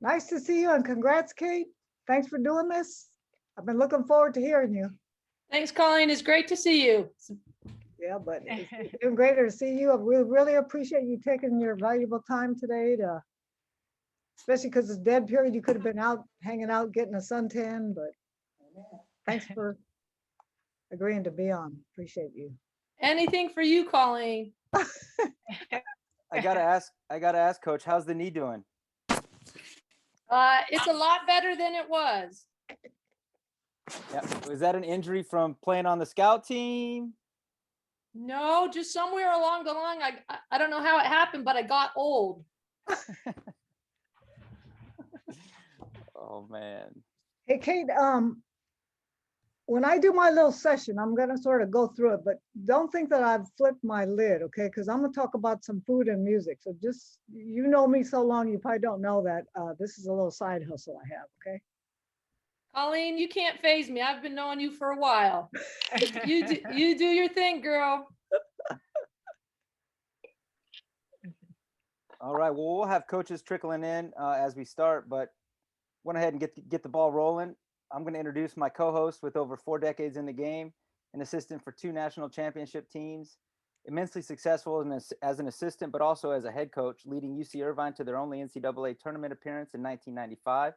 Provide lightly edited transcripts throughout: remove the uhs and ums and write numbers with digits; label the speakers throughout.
Speaker 1: Nice to see you and congrats, Kate. Thanks for doing this. I've been looking forward to hearing you.
Speaker 2: Thanks, Colleen. It's great to see you.
Speaker 1: Yeah, but it's even greater to see you. We really appreciate you taking your valuable time today to, especially because it's dead period. You could have been out hanging out, getting a suntan, but thanks for agreeing to be on. Appreciate you.
Speaker 2: Anything for you, Colleen.
Speaker 3: I gotta ask, Coach, how's the knee doing?
Speaker 2: It's a lot better than it was.
Speaker 3: Yeah, was that an injury from playing on the scout team?
Speaker 2: No, just somewhere along the line. I don't know how it happened, but I got old.
Speaker 3: Oh man.
Speaker 1: Hey, Kate, when I do my little session, I'm gonna sort of go through it, but don't think that I've flipped my lid, okay? Because I'm gonna talk about some food and music. So just, you know me so long, you probably don't know that this is a little side hustle I have, okay?
Speaker 2: Colleen, you can't phase me. I've been knowing you for a while. You do your thing, girl.
Speaker 3: All right, well, we'll have coaches trickling in as we start, but went ahead and get the ball rolling. I'm going to introduce my co-host with over 4 decades in the game, an assistant for 2 national championship teams, immensely successful as an assistant, but also as a head coach, leading UC Irvine to their only NCAA tournament appearance in 1995.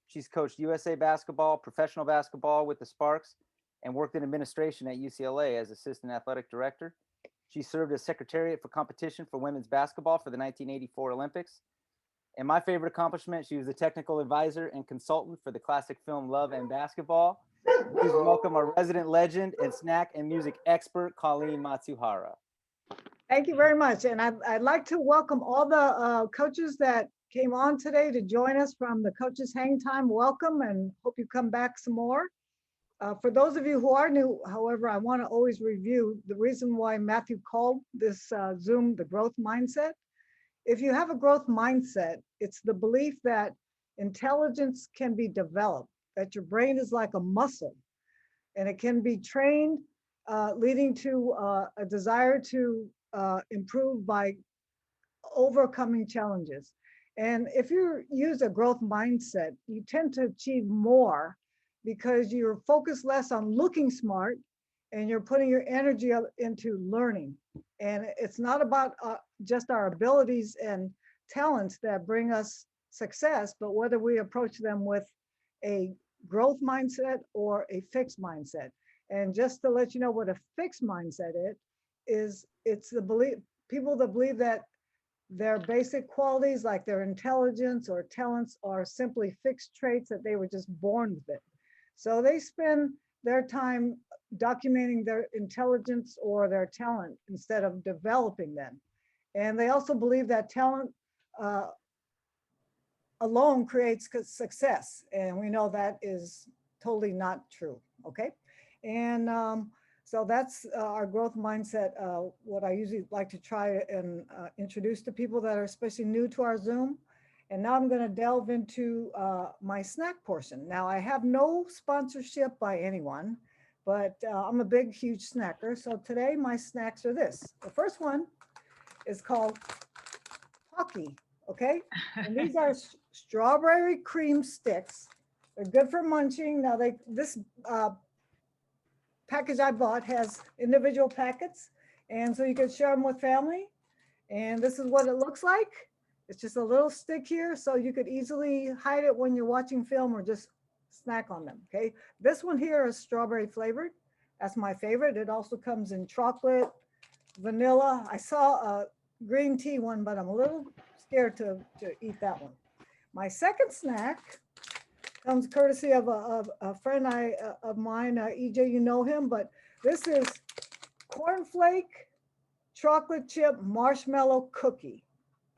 Speaker 3: She's coached USA basketball, professional basketball with the Sparks, and worked in administration at UCLA as assistant athletic director. She served as secretariat for competition for women's basketball for the 1984 Olympics. And my favorite accomplishment, she was the technical advisor and consultant for the classic film Love and Basketball. Please welcome our resident legend and snack and music expert, Colleen Matsuhara.
Speaker 1: Thank you very much. And I'd like to welcome all the coaches that came on today to join us from the Coaches Hang Time. Welcome, and hope you come back some more. For those of you who are new, however, I want to always review the reason why Matthew called this Zoom the growth mindset. If you have a growth mindset, it's the belief that intelligence can be developed, that your brain is like a muscle and it can be trained, leading to a desire to improve by overcoming challenges. And if you use a growth mindset, you tend to achieve more because you're focused less on looking smart and you're putting your energy into learning. And it's not about just our abilities and talents that bring us success, but whether we approach them with a growth mindset or a fixed mindset. And just to let you know what a fixed mindset is, it's the belief, people that believe that their basic qualities like their intelligence or talents are simply fixed traits that they were just born with it. So they spend their time documenting their intelligence or their talent instead of developing them. And they also believe that talent alone creates success. And we know that is totally not true, okay? And so that's our growth mindset, what I usually like to try and introduce to people that are especially new to our Zoom. And now I'm gonna delve into my snack portion. Now I have no sponsorship by anyone, but I'm a big, huge snacker. So today my snacks are this. The first one is called Pocky, okay? And these are strawberry cream sticks. They're good for munching. Now this package I bought has individual packets, and so you can share them with family. And this is what it looks like. It's just a little stick here, so you could easily hide it when you're watching film or just snack on them, okay? This one here is strawberry flavored. That's my favorite. It also comes in chocolate, vanilla. I saw a green tea one, but I'm a little scared to eat that one. My second snack comes courtesy of a friend of mine, EJ, you know him, but this is cornflake chocolate chip marshmallow cookie.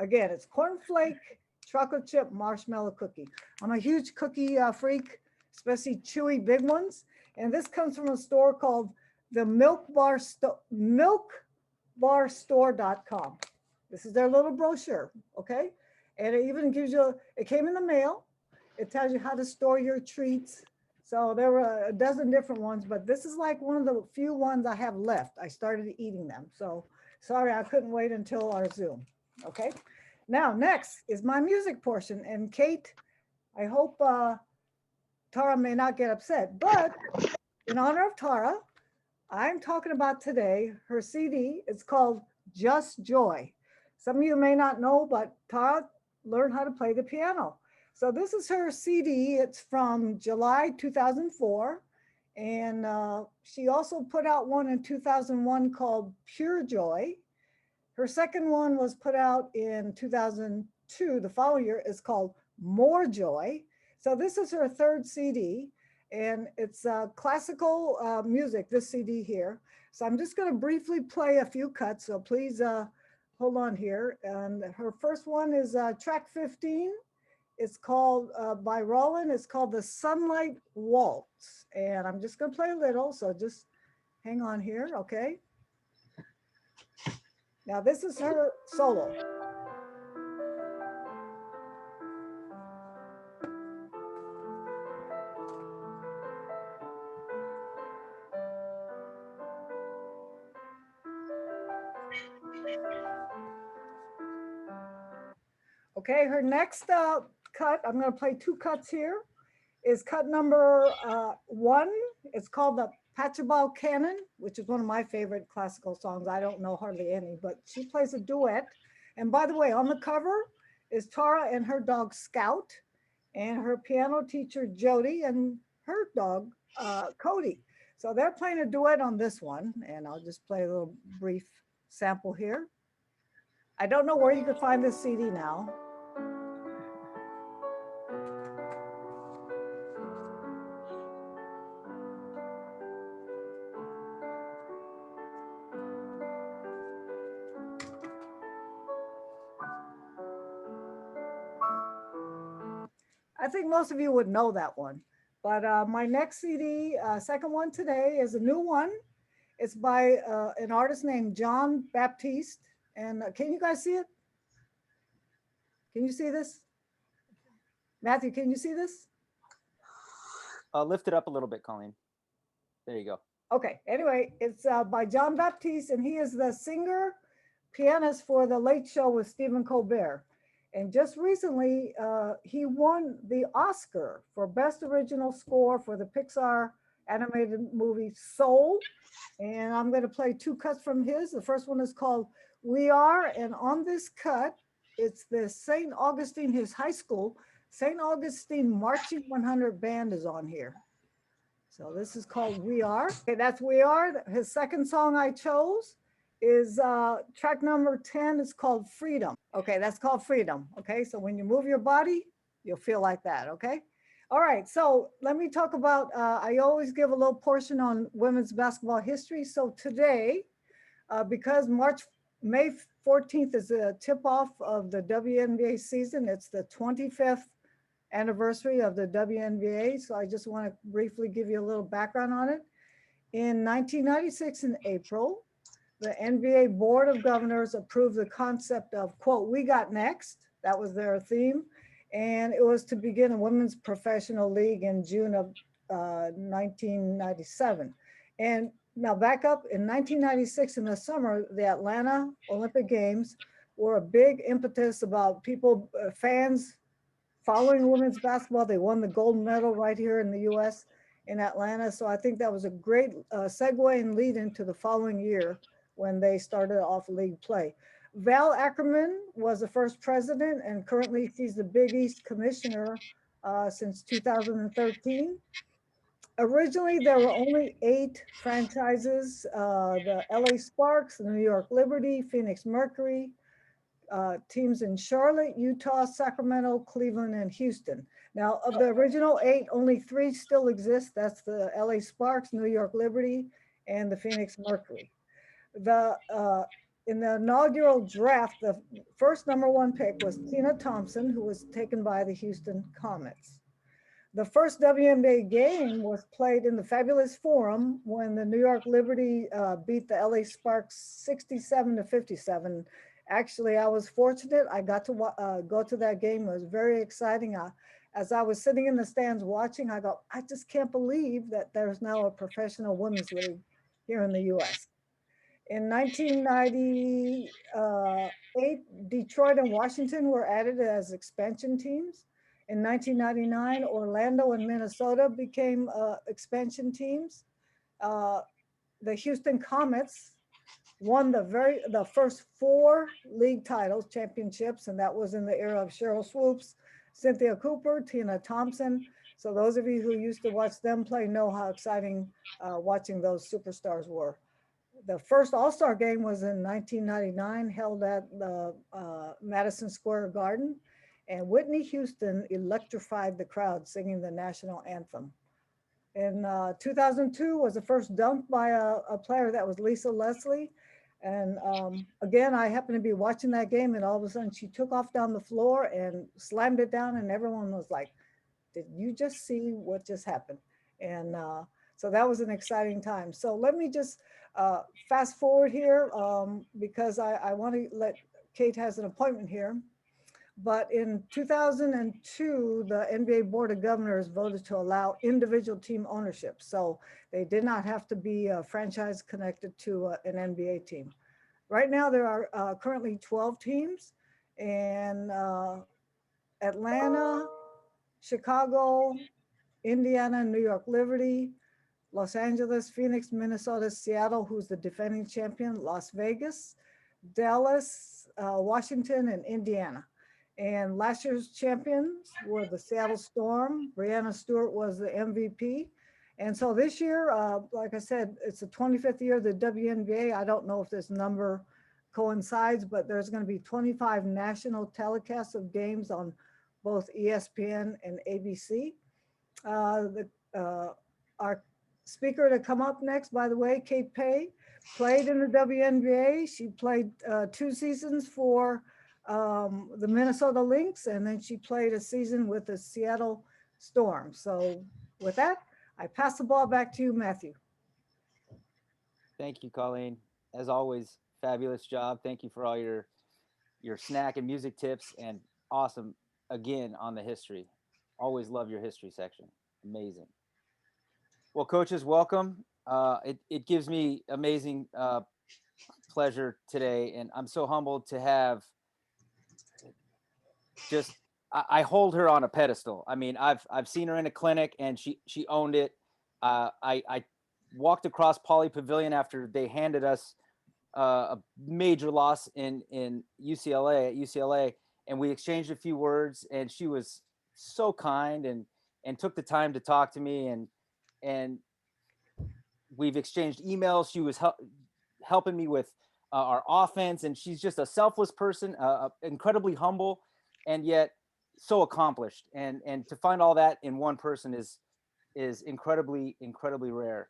Speaker 1: Again, it's cornflake chocolate chip marshmallow cookie. I'm a huge cookie freak, especially chewy big ones. And this comes from a store called the milkbarstore.com. This is their little brochure, okay? And it even gives you, it came in the mail. It tells you how to store your treats. So there were a dozen different ones, but this is like one of the few ones I have left. I started eating them. So sorry, I couldn't wait until our Zoom, okay? Now, next is my music portion. And Kate, I hope Tara may not get upset, but in honor of Tara, I'm talking about today, her CD is called Just Joy. Some of you may not know, but Tara learned how to play the piano. So this is her CD. It's from July 2004. And she also put out one in 2001 called Pure Joy. Her second one was put out in 2002. The following year is called More Joy. So this is her third CD, and it's classical music, this CD here. So I'm just going to briefly play a few cuts. So please hold on here. And her first one is track 15. It's called by Roland. It's called the Sunlight Waltz. And I'm just going to play a little. So just hang on here. Okay. Now this is her solo. Okay, her next cut, I'm going to play two cuts here, is cut number 1. It's called the Pachelbel Canon, which is one of my favorite classical songs. I don't know hardly any, but she plays a duet. And by the way, on the cover is Tara and her dog Scout, and her piano teacher Jody, and her dog Cody. So they're playing a duet on this one, and I'll just play a little brief sample here. I don't know where you could find this CD now. I think most of you would know that one. But my next CD, second one today, is a new one. It's by an artist named John Baptiste. And can you guys see it? Can you see this? Matthew, can you see this?
Speaker 3: Lift it up a little bit, Colleen. There you go.
Speaker 1: Okay, anyway, it's by John Baptiste, and he is the singer, pianist for The Late Show with Stephen Colbert. And just recently, he won the Oscar for Best Original Score for the Pixar animated movie Soul. And I'm going to play two cuts from his. The first one is called We Are. And on this cut, it's the St. Augustine, his high school, St. Augustine Marching 100 Band is on here. So this is called We Are. Okay, that's We Are. His second song I chose is track number 10. It's called Freedom. Okay, that's called Freedom. Okay, so when you move your body, you'll feel like that. Okay. All right, so let me talk about, I always give a little portion on women's basketball history. So today, because May 14th is a tip-off of the WNBA season, it's the 25th anniversary of the WNBA. So I just want to briefly give you a little background on it. In 1996 in April, the NBA Board of Governors approved the concept of, quote, "We got next." That was their theme. And it was to begin a women's professional league in June of 1997. And now back up, in 1996 in the summer, the Atlanta Olympic Games were a big impetus about people, fans following women's basketball. They won the gold medal right here in the US in Atlanta. So I think that was a great segue and lead into the following year when they started off league play. Val Ackerman was the first president, and currently she's the Big East commissioner since 2013. Originally, there were only 8 franchises, the LA Sparks, the New York Liberty, Phoenix Mercury, teams in Charlotte, Utah, Sacramento, Cleveland, and Houston. Now, of the original 8, only 3 still exist. That's the LA Sparks, New York Liberty, and the Phoenix Mercury. In the inaugural draft, the first #1 pick was Tina Thompson, who was taken by the Houston Comets. The first WNBA game was played in the Fabulous Forum when the New York Liberty beat the LA Sparks 67-57. Actually, I was fortunate. I got to go to that game. It was very exciting. As I was sitting in the stands watching, I go, I just can't believe that there's now a professional women's league here in the US. In 1998, Detroit and Washington were added as expansion teams. In 1999, Orlando and Minnesota became expansion teams. The Houston Comets won the first 4 league titles, championships, and that was in the era of Cheryl Swoops, Cynthia Cooper, Tina Thompson. So those of you who used to watch them play know how exciting watching those superstars were. The first All-Star game was in 1999, held at the Madison Square Garden, and Whitney Houston electrified the crowd singing the national anthem. In 2002 was the first dunk by a player that was Lisa Leslie. And again, I happened to be watching that game, and all of a sudden she took off down the floor and slammed it down, and everyone was like, did you just see what just happened? And so that was an exciting time. So let me just fast forward here because I want to let Kate has an appointment here. But in 2002, the NBA Board of Governors voted to allow individual team ownership. So they did not have to be a franchise connected to an NBA team. Right now, there are currently 12 teams, and Atlanta, Chicago, Indiana, New York Liberty, Los Angeles, Phoenix, Minnesota, Seattle, who's the defending champion, Las Vegas, Dallas, Washington, and Indiana. And last year's champions were the Seattle Storm. Breanna Stewart was the MVP. And so this year, like I said, it's the 25th year of the WNBA. I don't know if this number coincides, but there's going to be 25 national telecasts of games on both ESPN and ABC. Our speaker to come up next, by the way, Kate Paye, played in the WNBA. She played 2 seasons for the Minnesota Lynx, and then she played a season with the Seattle Storm. So with that, I pass the ball back to you, Matthew.
Speaker 3: Thank you, Colleen. As always, fabulous job. Thank you for all your snack and music tips, and awesome again on the history. Always love your history section. Amazing. Well, coaches, welcome. It gives me amazing pleasure today, and I'm so humbled to have just I hold her on a pedestal. I mean, I've seen her in a clinic, and she owned it. I walked across Pauley Pavilion after they handed us a major loss in UCLA at UCLA, and we exchanged a few words, and she was so kind and took the time to talk to me, and we've exchanged emails. She was helping me with our offense, and she's just a selfless person, incredibly humble, and yet so accomplished. And to find all that in one person is incredibly rare.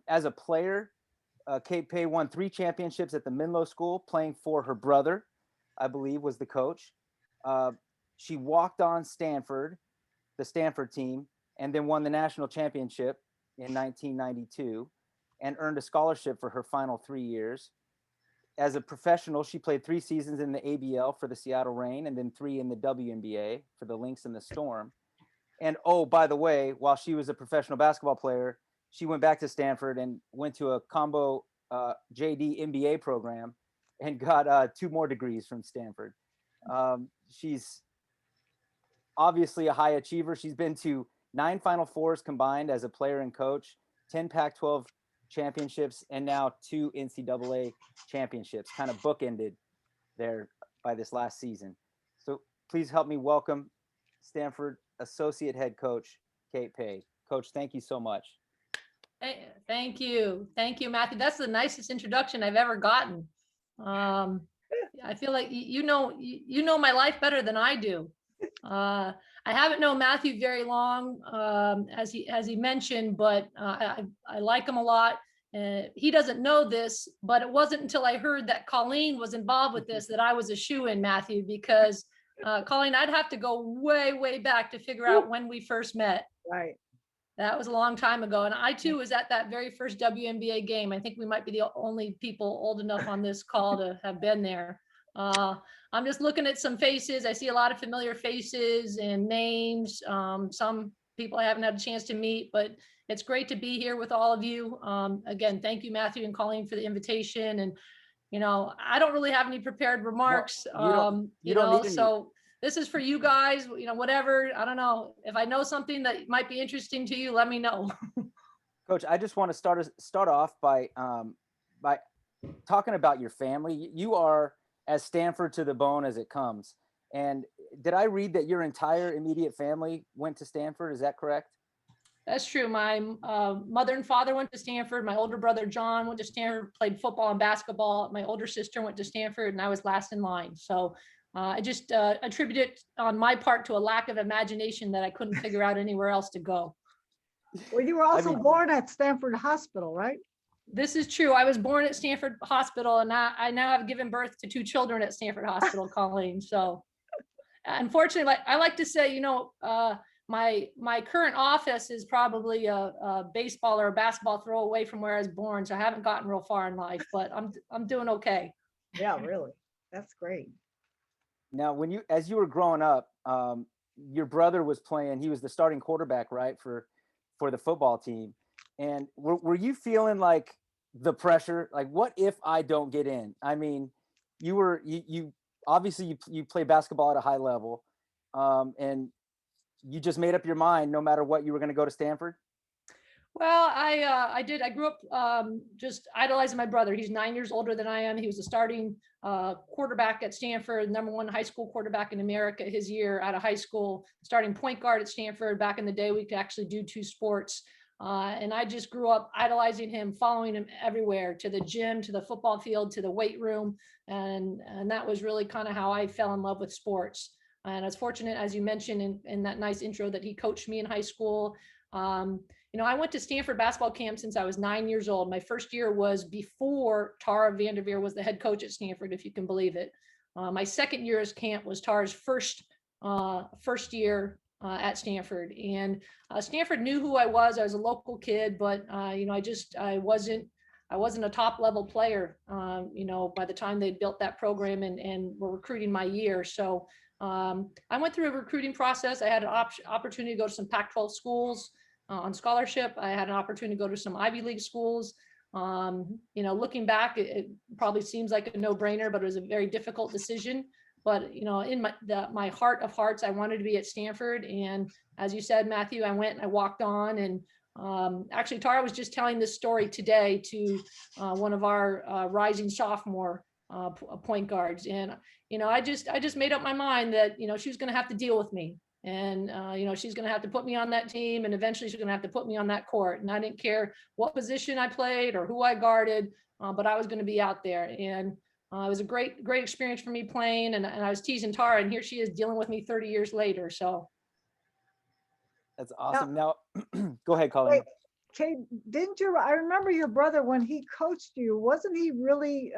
Speaker 3: As a player, Kate Paye won 3 championships at the Menlo School, playing for her brother, I believe, was the coach. She walked on Stanford, the Stanford team, and then won the national championship in 1992 and earned a scholarship for her final 3 years. As a professional, she played 3 seasons in the ABL for the Seattle Reign, and then 3 in the WNBA for the Lynx and the Storm. And oh, by the way, while she was a professional basketball player, she went back to Stanford and went to a combo JD MBA program and got 2 more degrees from Stanford. She's obviously a high achiever. She's been to 9 Final Fours combined as a player and coach, 10 Pac-12 championships, and now 2 NCAA championships, kind of bookended there by this last season. So please help me welcome Stanford Associate Head Coach, Kate Paye. Coach, thank you so much.
Speaker 2: Hey, thank you, Matthew. That's the nicest introduction I've ever gotten. I feel like you know my life better than I do. I haven't known Matthew very long, as he mentioned, but I like him a lot. He doesn't know this, but it wasn't until I heard that Colleen was involved with this that I was a shoo-in, Matthew, because Colleen, I'd have to go way back to figure out when we first met.
Speaker 1: Right.
Speaker 2: That was a long time ago. And I too was at that very first WNBA game. I think we might be the only people old enough on this call to have been there. I'm just looking at some faces. I see a lot of familiar faces and names. Some people I haven't had a chance to meet, but it's great to be here with all of you. Again, thank you, Matthew and Colleen, for the invitation. And, I don't really have any prepared remarks.
Speaker 3: You don't need any.
Speaker 2: So this is for you guys, whatever. I don't know. If I know something that might be interesting to you, let me know.
Speaker 3: Coach, I just want to start off by talking about your family. You are as Stanford to the bone as it comes. And did I read that your entire immediate family went to Stanford? Is that correct?
Speaker 2: That's true. My mother and father went to Stanford. My older brother, John, went to Stanford, played football and basketball. My older sister went to Stanford, and I was last in line. So I just attribute it on my part to a lack of imagination that I couldn't figure out anywhere else to go.
Speaker 1: Well, you were also born at Stanford Hospital, right?
Speaker 2: This is true. I was born at Stanford Hospital, and I now have given birth to 2 children at Stanford Hospital, Colleen. So unfortunately, I like to say, my current office is probably a baseball or a basketball throw away from where I was born. So I haven't gotten real far in life, but I'm doing okay.
Speaker 1: Yeah, really. That's great.
Speaker 3: Now, as you were growing up, your brother was playing. He was the starting quarterback, right, for the football team. And were you feeling like the pressure? Like, what if I don't get in? I mean, you obviously you play basketball at a high level, and you just made up your mind no matter what you were going to go to Stanford.
Speaker 2: Well, I did. I grew up just idolizing my brother. He's 9 years older than I am. He was a starting quarterback at Stanford, #1 high school quarterback in America his year out of high school, starting point guard at Stanford. Back in the day, we could actually do 2 sports. And I just grew up idolizing him, following him everywhere, to the gym, to the football field, to the weight room. And that was really kind of how I fell in love with sports. And I was fortunate, as you mentioned in that nice intro, that he coached me in high school. I went to Stanford basketball camp since I was 9 years old. My first year was before Tara Vanderveer was the head coach at Stanford, if you can believe it. My second year's camp was Tara's first year at Stanford. And Stanford knew who I was. I was a local kid, but I wasn't a top level player, by the time they built that program and were recruiting my year. So I went through a recruiting process. I had an opportunity to go to some Pac-12 schools on scholarship. I had an opportunity to go to some Ivy League schools. Looking back, it probably seems like a no-brainer, but it was a very difficult decision. But in my heart of hearts, I wanted to be at Stanford. And as you said, Matthew, I went and I walked on. And actually, Tara was just telling this story today to one of our rising sophomore point guards. And I just made up my mind that she was going to have to deal with me. And she's going to have to put me on that team, and eventually she's going to have to put me on that court. And I didn't care what position I played or who I guarded, but I was going to be out there. And it was a great experience for me playing. And I was teasing Tara, and here she is dealing with me 30 years later. So
Speaker 3: that's awesome. Now, go ahead, Colleen.
Speaker 1: Wait, Kate, I remember your brother, when he coached you, wasn't he really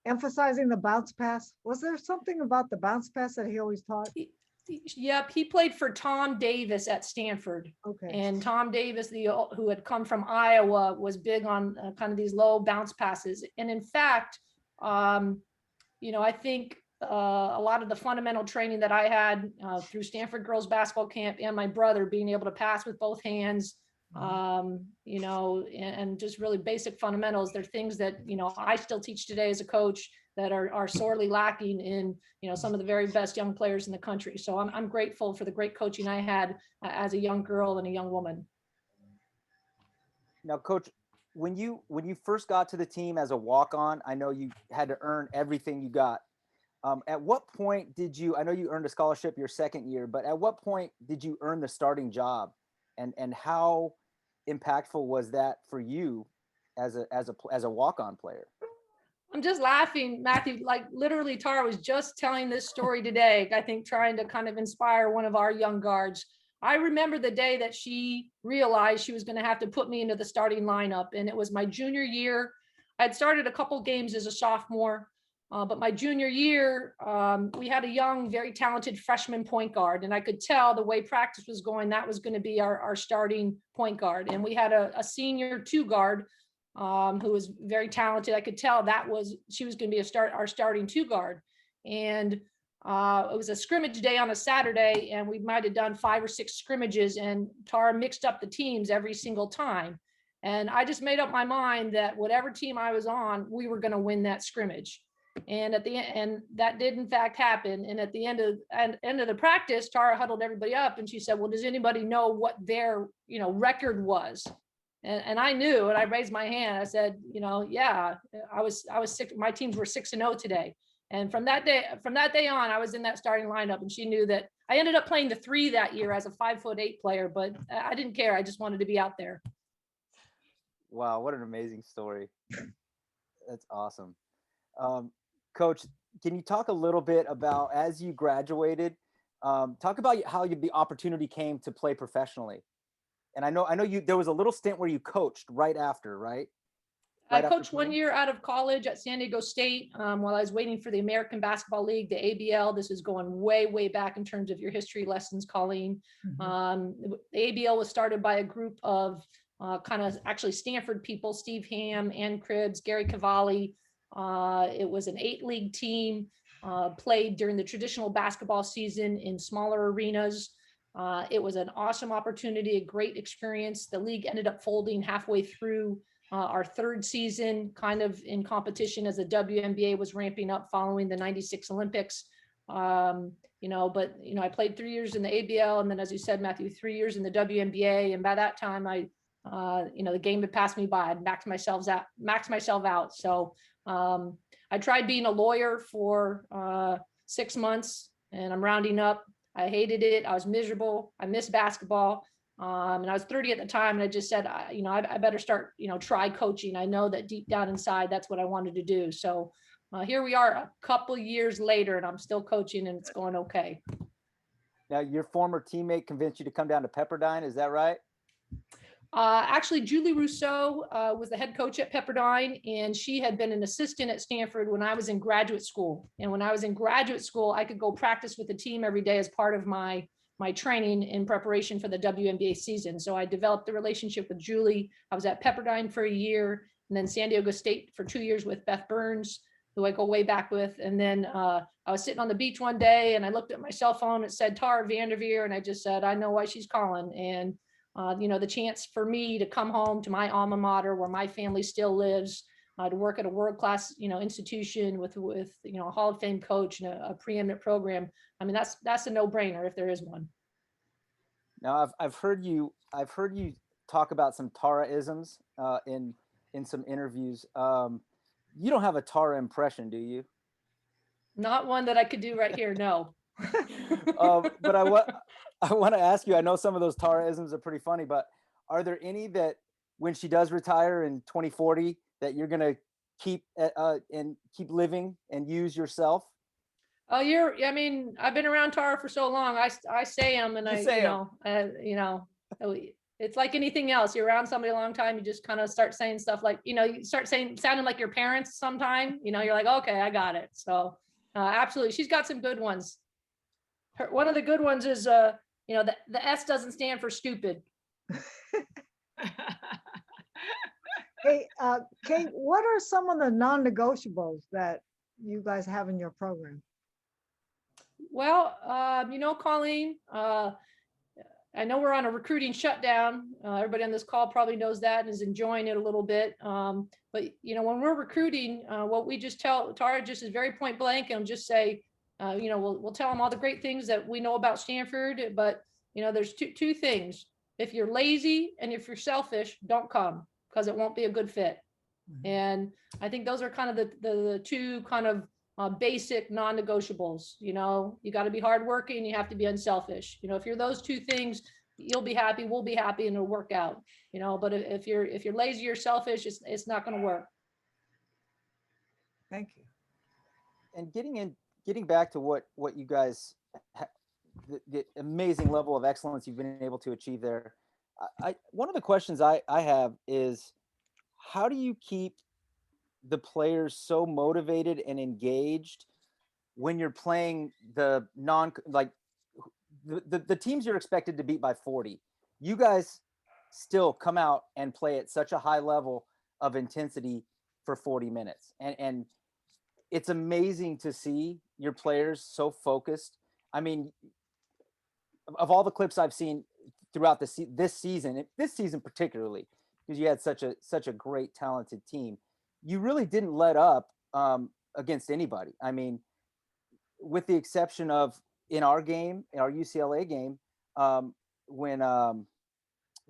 Speaker 1: emphasizing the bounce pass? Was there something about the bounce pass that he always taught?
Speaker 2: Yep, he played for Tom Davis at Stanford. Okay. And Tom Davis, who had come from Iowa, was big on kind of these low bounce passes. And in fact, I think a lot of the fundamental training that I had through Stanford girls basketball camp, and my brother being able to pass with both hands, and just really basic fundamentals. They're things that, I still teach today as a coach that are sorely lacking in, some of the very best young players in the country. So I'm grateful for the great coaching I had as a young girl and a young woman.
Speaker 3: Now, Coach, when you first got to the team as a walk-on, I know you had to earn everything you got. At what point I know you earned a scholarship your second year, but at what point did you earn the starting job? And how impactful was that for you as a walk-on player?
Speaker 2: I'm just laughing, Matthew, like literally Tara was just telling this story today, I think trying to kind of inspire one of our young guards. I remember the day that she realized she was going to have to put me into the starting lineup. And it was my junior year. I'd started a couple games as a sophomore, but my junior year, we had a young, very talented freshman point guard. And I could tell the way practice was going, that was going to be our starting point guard. And we had a senior 2 guard who was very talented. I could tell she was going to be our starting 2 guard. And it was a scrimmage day on a Saturday, and we might have done 5 or 6 scrimmages, and Tara mixed up the teams every single time. And I just made up my mind that whatever team I was on, we were going to win that scrimmage. And and that did in fact happen. And at the end of the practice, Tara huddled everybody up and she said, well, does anybody know what their, record was? And I knew, and I raised my hand. I said, yeah, I was 6, my teams were 6-0 today. And from that day on, I was in that starting lineup, and she knew that. I ended up playing the 3 that year as a 5'8" player, but I didn't care. I just wanted to be out there.
Speaker 3: Wow, what an amazing story. That's awesome. Coach, can you talk a little bit about, as you graduated, talk about how the opportunity came to play professionally? And I know there was a little stint where you coached right after, right?
Speaker 2: I coached 1 year out of college at San Diego State while I was waiting for the American Basketball League, the ABL. This is going way, way back in terms of your history lessons, Colleen. The ABL was started by a group of kind of actually Stanford people, Steve Ham, Ann Cribbs, Gary Cavalli. It was an 8-league team, played during the traditional basketball season in smaller arenas. It was an awesome opportunity, a great experience. The league ended up folding halfway through our 3rd season, kind of in competition as the WNBA was ramping up following the '96 Olympics. But I played 3 years in the ABL, and then, as you said, Matthew, 3 years in the WNBA. And by that time, the game had passed me by. I'd maxed myself out. So I tried being a lawyer for 6 months, and I'm rounding up. I hated it. I was miserable. I missed basketball. And I was 30 at the time, and I just said, I better start, try coaching. I know that deep down inside, that's what I wanted to do. So here we are a couple years later, and I'm still coaching, and it's going okay.
Speaker 3: Now, your former teammate convinced you to come down to Pepperdine. Is that right?
Speaker 2: Actually, Julie Rousseau was the head coach at Pepperdine, and she had been an assistant at Stanford when I was in graduate school. And when I was in graduate school, I could go practice with the team every day as part of my training in preparation for the WNBA season. So I developed a relationship with Julie. I was at Pepperdine for a year, and then San Diego State for 2 years with Beth Burns, who I go way back with. And then I was sitting on the beach one day, and I looked at my cell phone. It said Tara Vanderveer, and I just said, I know why she's calling. And the chance for me to come home to my alma mater, where my family still lives, to work at a world-class, institution with a Hall of Fame coach and a preeminent program. I mean, that's a no-brainer if there is one.
Speaker 3: Now, I've heard you talk about some Tara-isms in some interviews. You don't have a Tara impression, do you?
Speaker 2: Not one that I could do right here. No.
Speaker 3: But I want to ask you, I know some of those Tara-isms are pretty funny, but are there any that when she does retire in 2040 that you're going to keep and keep living and use yourself?
Speaker 2: Oh, I've been around Tara for so long. I say them, and it's like anything else. You're around somebody a long time, you just kind of start saying stuff like, you start sounding like your parents sometime, you're like, okay, I got it. So absolutely. She's got some good ones. One of the good ones is, the S doesn't stand for stupid.
Speaker 1: Hey, Kate, what are some of the non-negotiables that you guys have in your program?
Speaker 2: Well, Colleen, I know we're on a recruiting shutdown. Everybody on this call probably knows that and is enjoying it a little bit. But when we're recruiting, what we just tell Tara just is very point blank, and just say, we'll tell them all the great things that we know about Stanford. But there's two things: if you're lazy and if you're selfish, don't come, because it won't be a good fit. Mm-hmm. And I think those are kind of the two kind of basic non-negotiables. You got to be hardworking, you have to be unselfish. If you're those two things, you'll be happy, we'll be happy, and it'll work out. But if you're lazy or selfish, it's not going to work.
Speaker 1: Thank you.
Speaker 3: And getting back to what you guys the amazing level of excellence you've been able to achieve there. One of the questions I have is, how do you keep the players so motivated and engaged when you're playing the teams you're expected to beat by 40? You guys still come out and play at such a high level of intensity for 40 minutes. And it's amazing to see your players so focused. I mean, of all the clips I've seen throughout this season particularly, because you had such a great talented team, you really didn't let up against anybody. I mean, with the exception of in our game, in our UCLA game, when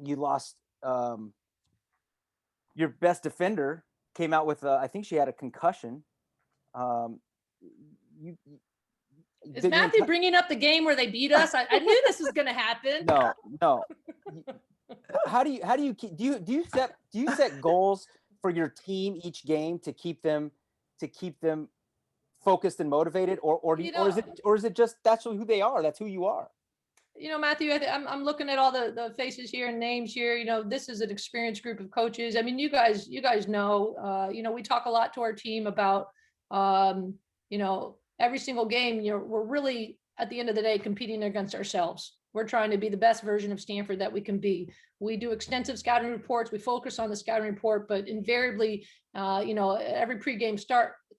Speaker 3: you lost your best defender came out with I think she had a concussion. You
Speaker 2: Is Matthew bringing up the game where they beat us? I knew this was going to happen.
Speaker 3: No. How do you set goals for your team each game to keep them focused and motivated, or is it just that's who they are? That's who you are.
Speaker 2: Matthew, I'm looking at all the faces here and names here. This is an experienced group of coaches. I mean, you guys know, we talk a lot to our team about, every single game, we're really at the end of the day competing against ourselves. We're trying to be the best version of Stanford that we can be. We do extensive scouting reports. We focus on the scouting report, but invariably, every pregame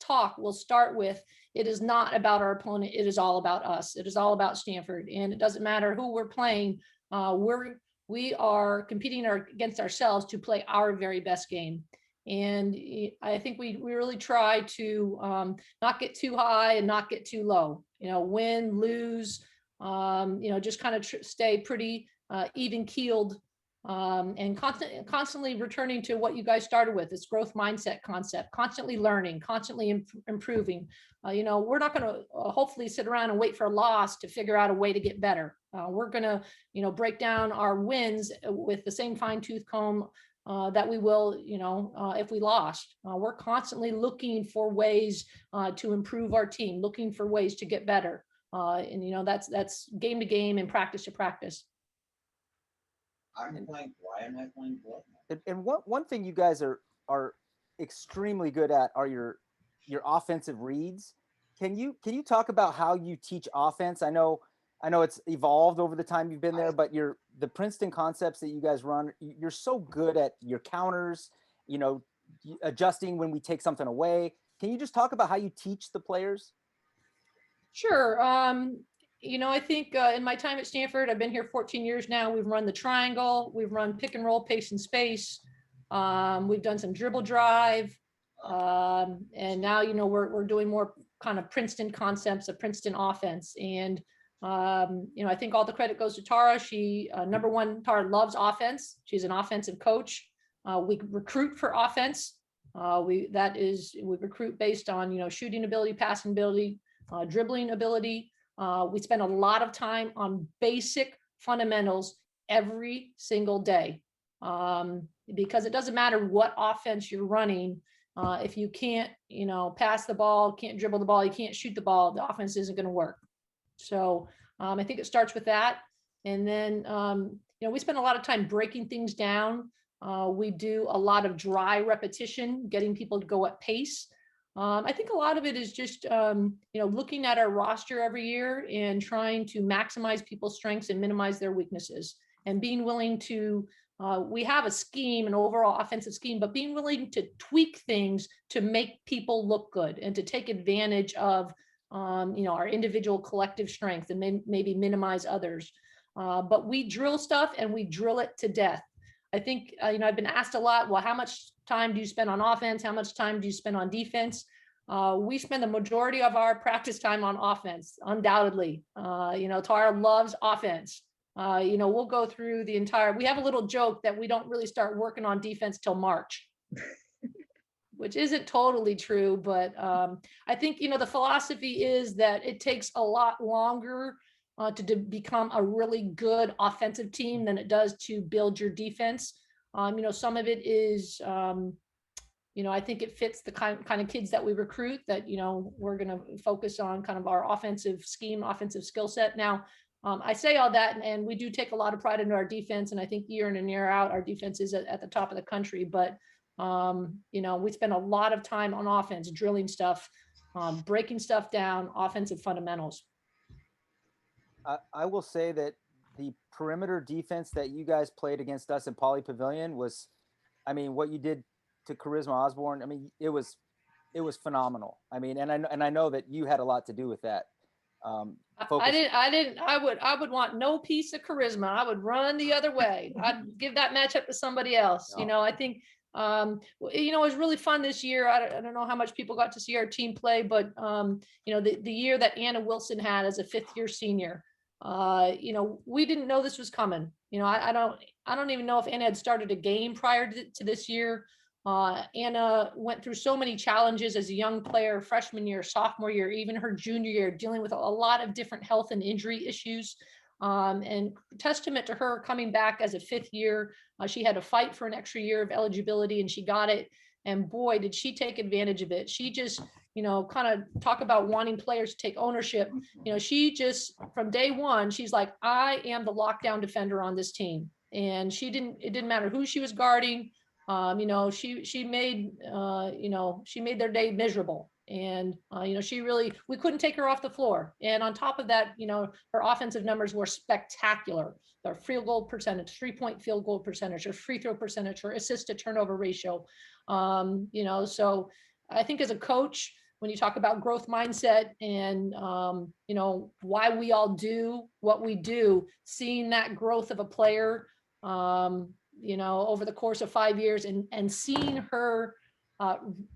Speaker 2: talk will start with, it is not about our opponent. It is all about us. It is all about Stanford. And it doesn't matter who we're playing. We are competing against ourselves to play our very best game. And I think we really try to not get too high and not get too low, win, lose, just kind of stay pretty even keeled, and constantly returning to what you guys started with, this growth mindset concept, constantly learning, constantly improving. We're not going to hopefully sit around and wait for a loss to figure out a way to get better. We're going to, break down our wins with the same fine tooth comb that we will, if we lost. We're constantly looking for ways to improve our team, looking for ways to get better. And that's game to game and practice to practice.
Speaker 4: Why am I playing blood?
Speaker 3: And one thing you guys are extremely good at are your offensive reads. Can you talk about how you teach offense? I know it's evolved over the time you've been there, but the Princeton concepts that you guys run, you're so good at your counters, adjusting when we take something away. Can you just talk about how you teach the players?
Speaker 2: Sure. I think in my time at Stanford, I've been here 14 years now. We've run the triangle, we've run pick and roll, pace and space. We've done some dribble drive. And now, we're doing more kind of Princeton concepts of Princeton offense. And, I think all the credit goes to Tara. She, number one, Tara loves offense. She's an offensive coach. We recruit for offense. We recruit based on, shooting ability, passing ability, dribbling ability. We spend a lot of time on basic fundamentals every single day, because it doesn't matter what offense you're running. If you can't, pass the ball, can't dribble the ball, you can't shoot the ball, the offense isn't going to work. So I think it starts with that. And then, we spend a lot of time breaking things down. We do a lot of dry repetition, getting people to go at pace. I think a lot of it is just, looking at our roster every year and trying to maximize people's strengths and minimize their weaknesses, and being willing to, we have a scheme, an overall offensive scheme, but being willing to tweak things to make people look good and to take advantage of, our individual collective strength and maybe minimize others. But we drill stuff and we drill it to death. I think, I've been asked a lot, well, how much time do you spend on offense? How much time do you spend on defense? We spend the majority of our practice time on offense, undoubtedly. Tara loves offense. We'll go through we have a little joke that we don't really start working on defense till March, which isn't totally true. But I think, the philosophy is that it takes a lot longer to become a really good offensive team than it does to build your defense. Some of it is, I think it fits the kind of kids that we recruit, that, we're going to focus on kind of our offensive scheme, offensive skill set. Now, I say all that, and we do take a lot of pride into our defense. And I think year in and year out, our defense is at the top of the country. But, we spend a lot of time on offense, drilling stuff, breaking stuff down, offensive fundamentals.
Speaker 3: I will say that the perimeter defense that you guys played against us in Paye Pavilion was, what you did to Charisma Osborne, it was phenomenal. And I know that you had a lot to do with that.
Speaker 2: I would want no piece of Charisma. I would run the other way. I'd give that matchup to somebody else.
Speaker 3: No.
Speaker 2: I think It was really fun this year. I don't know how much people got to see our team play, but the year that Anna Wilson had as a 5th-year senior, we didn't know this was coming. I don't even know if Anna had started a game prior to this year. Anna went through so many challenges as a young player, freshman year, sophomore year, even her junior year, dealing with a lot of different health and injury issues. And testament to her coming back as a 5th year. She had to fight for an extra year of eligibility and she got it. And boy, did she take advantage of it. She just, kind of talk about wanting players to take ownership. She just, from day one, she's like, I am the lockdown defender on this team. And it didn't matter who she was guarding. She made their day miserable. And, we couldn't take her off the floor. And on top of that, her offensive numbers were spectacular. Her field goal percentage, 3-point field goal percentage, her free throw percentage, her assist to turnover ratio. So I think as a coach, when you talk about growth mindset and, why we all do what we do, seeing that growth of a player, over the course of 5 years and seeing her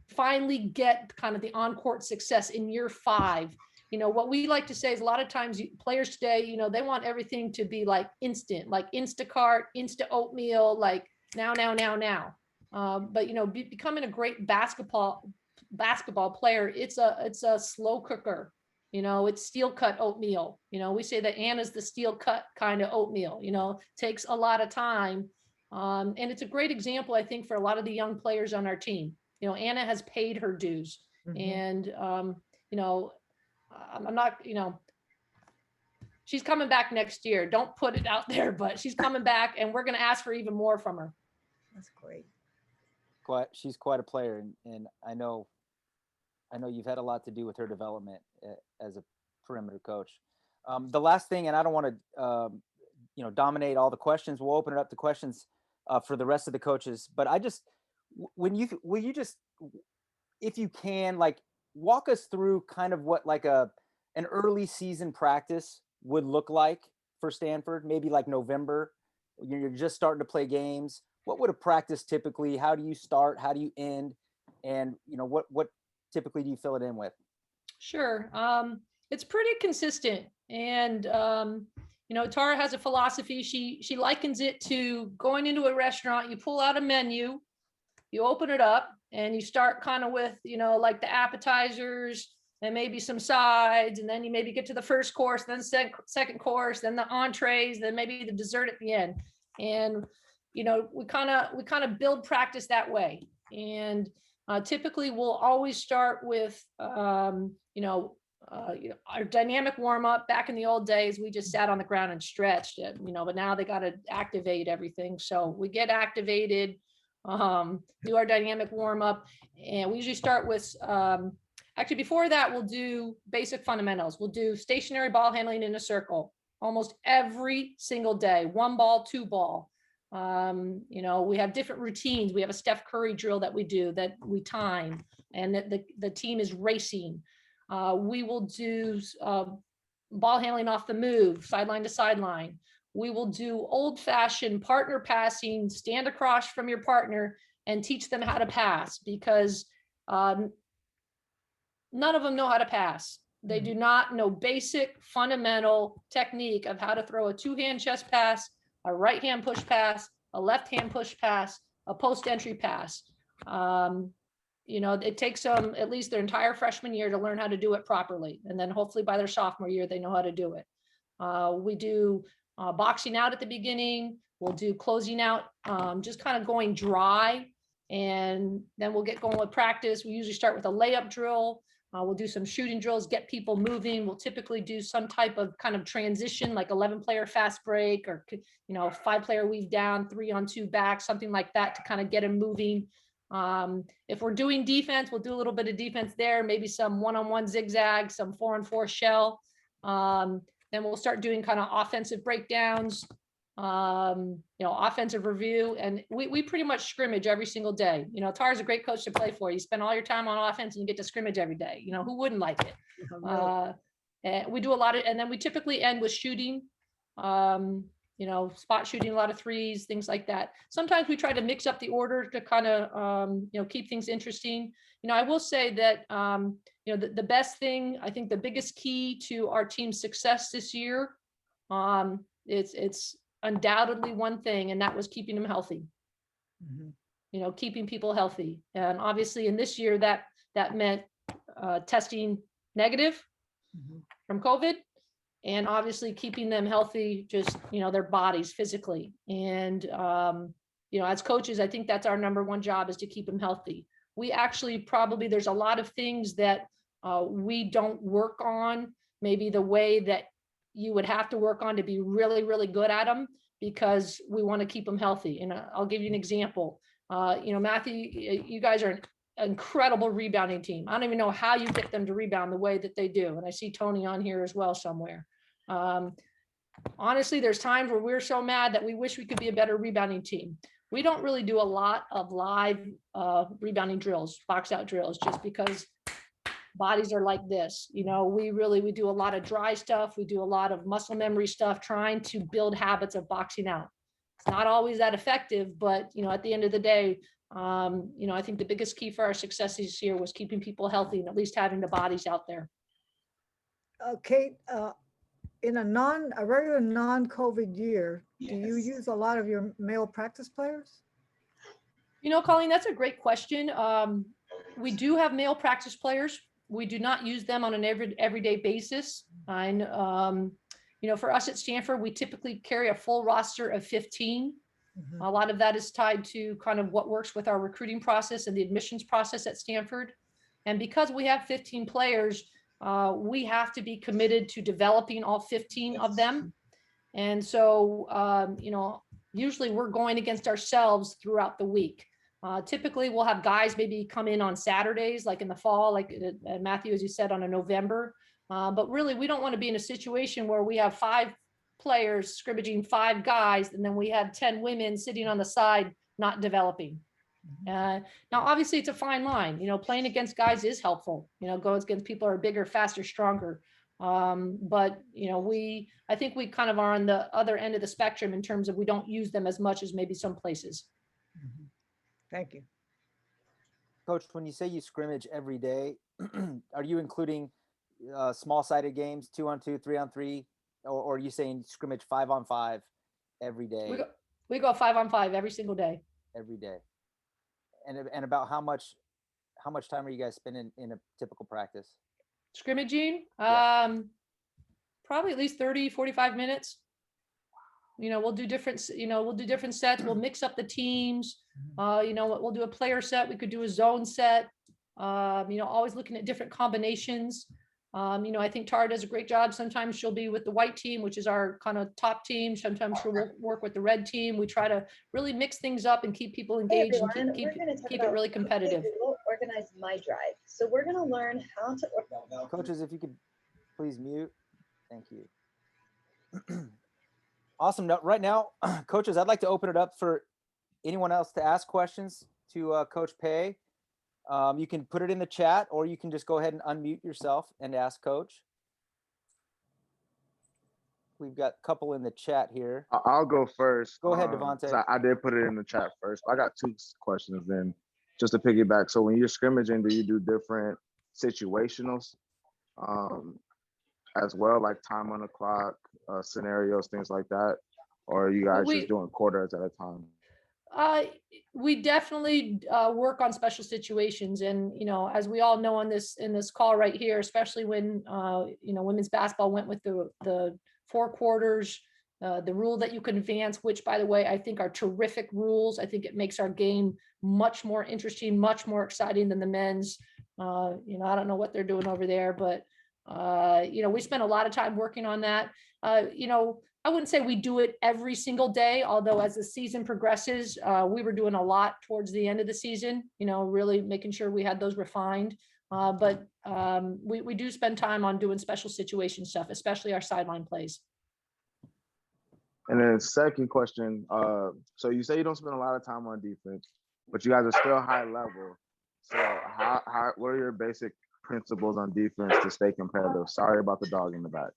Speaker 2: finally get kind of the on-court success in year 5. What we like to say is a lot of times players today, they want everything to be like instant, like Instacart, Insta oatmeal, like now. But becoming a great basketball player, it's a slow cooker. It's steel cut oatmeal. We say that Anna's the steel cut kind of oatmeal. Takes a lot of time. And it's a great example, I think, for a lot of the young players on our team. Anna has paid her dues. And, I'm not, she's coming back next year. Don't put it out there, but she's coming back and we're going to ask for even more from her.
Speaker 1: That's great.
Speaker 3: She's quite a player. And I know you've had a lot to do with her development as a perimeter coach. The last thing, and I don't want to, dominate all the questions. We'll open it up to questions for the rest of the coaches. But will you just, if you can, like, walk us through kind of what like an early season practice would look like for Stanford, maybe like November, you're just starting to play games. What would a practice typically, how do you start? How do you end? And, what typically do you fill it in with?
Speaker 2: Sure. It's pretty consistent. And, Tara has a philosophy. She likens it to going into a restaurant, you pull out a menu, you open it up and you start kind of with, like the appetizers and maybe some sides. And then you maybe get to the first course, then second course, then the entrees, then maybe the dessert at the end. And, we kind of build practice that way. And typically we'll always start with, our dynamic warm up. Back in the old days, we just sat on the ground and stretched it, but now they got to activate everything. So we get activated, do our dynamic warm up. And we usually start with, actually before that, we'll do basic fundamentals. We'll do stationary ball handling in a circle almost every single day, 1 ball, 2 ball. We have different routines. We have a Steph Curry drill that we do that we time and that the team is racing. We will do ball handling off the move, sideline to sideline. We will do old-fashioned partner passing, stand across from your partner and teach them how to pass, because none of them know how to pass. They do not know basic fundamental technique of how to throw a 2-hand chest pass, a right-hand push pass, a left-hand push pass, a post-entry pass. It takes them at least their entire freshman year to learn how to do it properly. And then hopefully by their sophomore year, they know how to do it. We do boxing out at the beginning. We'll do closing out, just kind of going dry. And then we'll get going with practice. We usually start with a layup drill. We'll do some shooting drills, get people moving. We'll typically do some type of kind of transition, like 11-player fast break or, 5-player weave down, 3-on-2 back, something like that to kind of get them moving. If we're doing defense, we'll do a little bit of defense there, maybe some 1-on-1 zigzag, some 4-on-4 shell. Then we'll start doing kind of offensive breakdowns, offensive review. And we pretty much scrimmage every single day. Tara's a great coach to play for. You spend all your time on offense and you get to scrimmage every day. Who wouldn't like it? And we do a lot of, and then we typically end with shooting. spot shooting a lot of threes, things like that. Sometimes we try to mix up the order to kind of, keep things interesting. I will say that, the best thing, I think the biggest key to our team's success this year, it's undoubtedly one thing, and that was keeping them healthy. Keeping people healthy. And obviously in this year that meant testing negative from COVID, and obviously keeping them healthy, just, their bodies physically. And, as coaches, I think that's our number one job, is to keep them healthy. We actually probably, there's a lot of things that we don't work on, maybe the way that you would have to work on to be really, really good at them, because we want to keep them healthy. And I'll give you an example. Matthew, you guys are an incredible rebounding team. I don't even know how you get them to rebound the way that they do. And I see Tony on here as well somewhere. Honestly, there's times where we're so mad that we wish we could be a better rebounding team. We don't really do a lot of live rebounding drills, box out drills, just because bodies are like this. We do a lot of dry stuff. We do a lot of muscle memory stuff, trying to build habits of boxing out. It's not always that effective, but at the end of the day, I think the biggest key for our success this year was keeping people healthy and at least having the bodies out there.
Speaker 1: Kate, in a regular non-COVID year, do you use a lot of your male practice players?
Speaker 2: Colleen, that's a great question. We do have male practice players. We do not use them on an everyday basis. For us at Stanford, we typically carry a full roster of 15. A lot of that is tied to kind of what works with our recruiting process and the admissions process at Stanford. And because we have 15 players, we have to be committed to developing all 15 of them. And so, usually we're going against ourselves throughout the week. Typically we'll have guys maybe come in on Saturdays, like in the fall, like Matthew, as you said, on a November. But really, we don't want to be in a situation where we have 5 players scrimmaging 5 guys, and then we have 10 women sitting on the side, not developing. Now, obviously it's a fine line, playing against guys is helpful, going against people who are bigger, faster, stronger. But, I think we kind of are on the other end of the spectrum in terms of we don't use them as much as maybe some places.
Speaker 1: Thank you.
Speaker 3: Coach, when you say you scrimmage every day, are you including small-sided games, 2-on-2, 3-on-3, or are you saying scrimmage 5-on-5 every day?
Speaker 2: We go 5-on-5 every single day.
Speaker 3: Every day. And about how much time are you guys spending in a typical practice?
Speaker 2: Scrimmaging, probably at least 30, 45 minutes. We'll do different sets. We'll mix up the teams. We'll do a player set. We could do a zone set. Always looking at different combinations. I think Tara does a great job. Sometimes she'll be with the white team, which is our kind of top team. Sometimes she'll work with the red team. We try to really mix things up and keep people engaged, and keep it really competitive.
Speaker 5: Organize my drive. So we're going to learn how to.
Speaker 3: Coaches, if you could please mute. Thank you. Awesome. Right now, coaches, I'd like to open it up for anyone else to ask questions to Coach Paye. You can put it in the chat, or you can just go ahead and unmute yourself and ask Coach. We've got a couple in the chat here.
Speaker 6: I'll go first.
Speaker 3: Go ahead, Devontae.
Speaker 6: I did put it in the chat first. I got 2 questions then, just to piggyback. So when you're scrimmaging, do you do different situationals as well, like time on the clock, scenarios, things like that? Or are you guys just doing quarters at a time?
Speaker 2: We definitely work on special situations, and as we all know in this call right here, especially when women's basketball went with the 4 quarters, the rule that you can advance, which by the way I think are terrific rules. I think it makes our game much more interesting, much more exciting than the men's. I don't know what they're doing over there, but we spend a lot of time working on that. I wouldn't say we do it every single day, although as the season progresses, we were doing a lot towards the end of the season, really making sure we had those refined. But we do spend time on doing special situation stuff, especially our sideline plays.
Speaker 6: And then second question, so you say you don't spend a lot of time on defense, but you guys are still high level. So what are your basic principles on defense to stay competitive? Sorry about the dog in the back.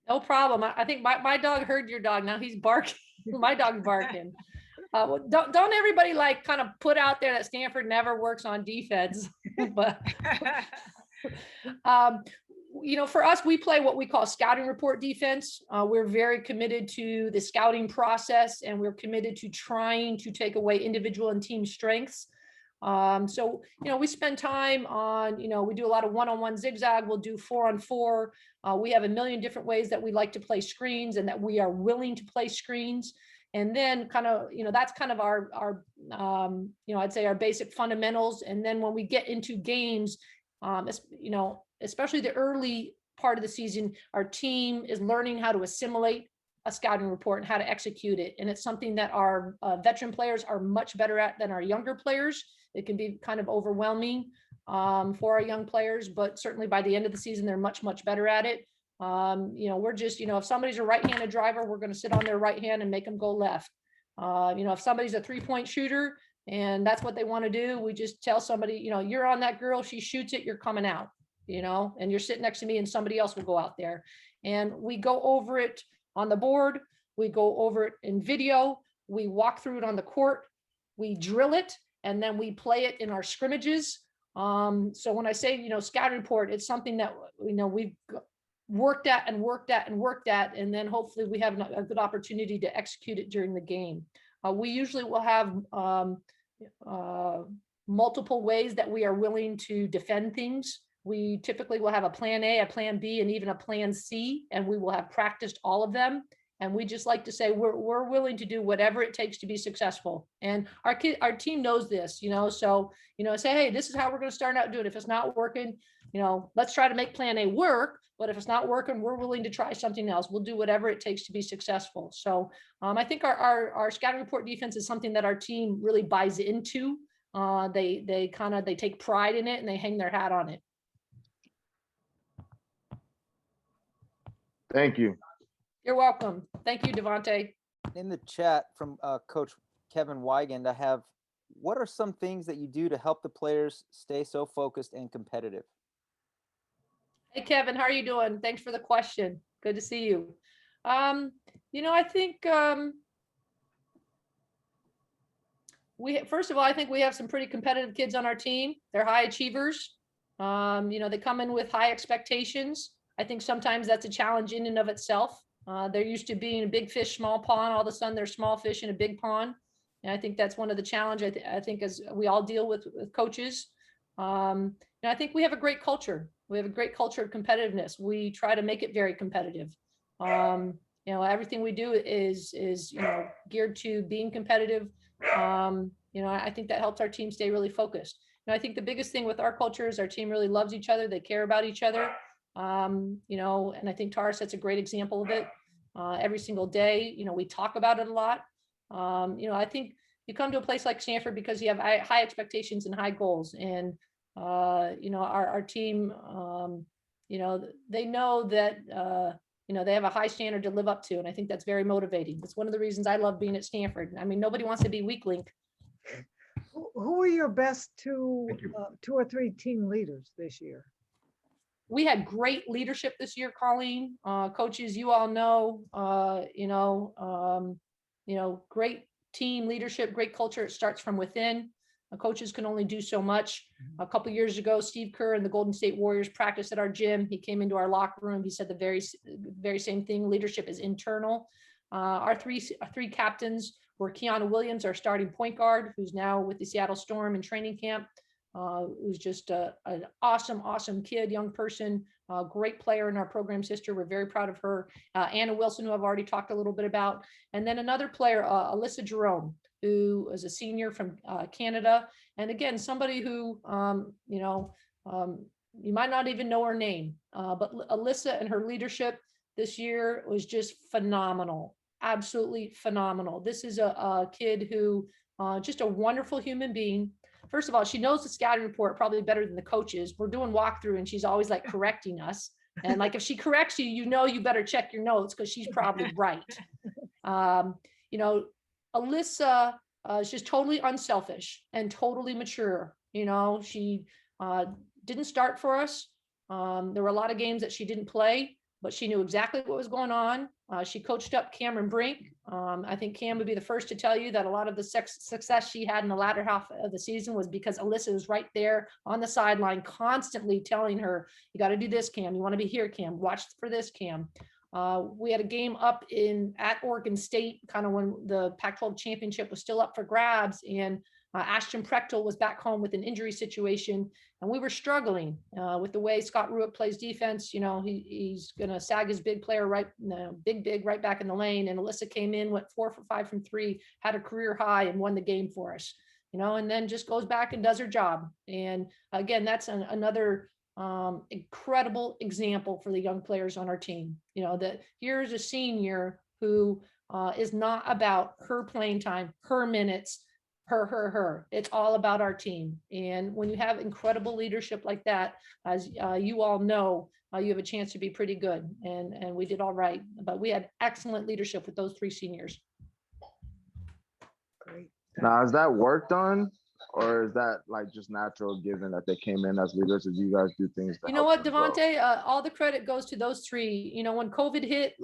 Speaker 2: No problem. I think my dog heard your dog. Now he's barking. My dog's barking. Well, don't everybody like kind of put out there that Stanford never works on defense, but um, for us, we play what we call scouting report defense. We're very committed to the scouting process, and we're committed to trying to take away individual and team strengths. So, we spend time on, we do a lot of one-on-one zigzag. We'll do 4-on-4. We have a million different ways that we like to play screens and that we are willing to play screens. And then kind of, that's kind of our I'd say our basic fundamentals. And then when we get into games, especially the early part of the season, our team is learning how to assimilate a scouting report and how to execute it. And it's something that our veteran players are much better at than our younger players. It can be kind of overwhelming for our young players, but certainly by the end of the season, they're much, much better at it. We're just, if somebody's a right-handed driver, we're going to sit on their right hand and make them go left. If somebody's a three-point shooter and that's what they want to do, we just tell somebody, you're on that girl, she shoots it, you're coming out, and you're sitting next to me and somebody else will go out there. And we go over it on the board, we go over it in video, we walk through it on the court, we drill it, and then we play it in our scrimmages. So when I say, scouting report, it's something that, we've worked at and worked at and worked at, and then hopefully we have a good opportunity to execute it during the game. We usually will have multiple ways that we are willing to defend things. We typically will have a plan A, a plan B, and even a plan C, and we will have practiced all of them. And we just like to say we're willing to do whatever it takes to be successful. And our team knows this, so, say, hey, this is how we're going to start out doing it. If it's not working, let's try to make plan A work. But if it's not working, we're willing to try something else. We'll do whatever it takes to be successful. So I think our scouting report defense is something that our team really buys into. They take pride in it and they hang their hat on it.
Speaker 6: Thank you.
Speaker 2: You're welcome. Thank you, Devontae.
Speaker 3: In the chat from Coach Kevin Weigand, I have, what are some things that you do to help the players stay so focused and competitive?
Speaker 2: Hey, Kevin, how are you doing? Thanks for the question. Good to see you. I think first of all, I think we have some pretty competitive kids on our team. They're high achievers. They come in with high expectations. I think sometimes that's a challenge in and of itself. They're used to being a big fish, small pond. All of a sudden, they're small fish in a big pond. And I think that's one of the challenges I think as we all deal with coaches. I think we have a great culture. We have a great culture of competitiveness. We try to make it very competitive. Everything we do is geared to being competitive. I think that helps our team stay really focused. I think the biggest thing with our culture is our team really loves each other. They care about each other. And I think Tara sets a great example of it every single day. We talk about it a lot. I think you come to a place like Stanford because you have high expectations and high goals. And, our team, they know that, they have a high standard to live up to. And I think that's very motivating. It's one of the reasons I love being at Stanford. I mean, nobody wants to be weak link.
Speaker 1: Who are your best two or three team leaders this year?
Speaker 2: We had great leadership this year, Colleen. Coaches, you all know, great team leadership, great culture. It starts from within. Coaches can only do so much. A couple of years ago, Steve Kerr and the Golden State Warriors practiced at our gym. He came into our locker room. He said the very same thing. Leadership is internal. Our three captains were Keanu Williams, our starting point guard, who's now with the Seattle Storm in training camp. Who's just an awesome kid, young person, great player in our program's history. We're very proud of her. Anna Wilson, who I've already talked a little bit about. And then another player, Alyssa Jerome, who is a senior from Canada. And again, somebody who, you might not even know her name, but Alyssa and her leadership this year was just phenomenal, absolutely phenomenal. This is a kid who, just a wonderful human being. First of all, she knows the scouting report probably better than the coaches. We're doing walkthrough and she's always like correcting us. And like, if she corrects you, you better check your notes because she's probably right. Alyssa is just totally unselfish and totally mature. She didn't start for us. There were a lot of games that she didn't play. but she knew exactly what was going on. She coached up Cameron Brink. I think Cam would be the first to tell you that a lot of the success she had in the latter half of the season was because Alyssa was right there on the sideline, constantly telling her, you got to do this, Cam. You want to be here, Cam. Watch for this, Cam. We had a game up at Oregon State, kind of when the Pac-12 championship was still up for grabs, and Ashton Prechtel was back home with an injury situation, and we were struggling with the way Scott Ruick plays defense. You know, he's going to sag his big player right back in the lane. And Alyssa came in, went 4 for 5 from 3, had a career high, and won the game for us. You know, and then just goes back and does her job. And again, that's another incredible example for the young players on our team. You know, that here's a senior who is not about her playing time, her minutes, her. It's all about our team. And when you have incredible leadership like that, as you all know, you have a chance to be pretty good. And we did all right. But we had excellent leadership with those 3 seniors.
Speaker 1: Great.
Speaker 6: Now, is that work done, or is that like just natural given that they came in as leaders? Or do you guys do things to
Speaker 2: You know
Speaker 6: help
Speaker 2: what,
Speaker 6: them grow?
Speaker 2: Devontae, all the credit goes to those 3. You know, when COVID hit,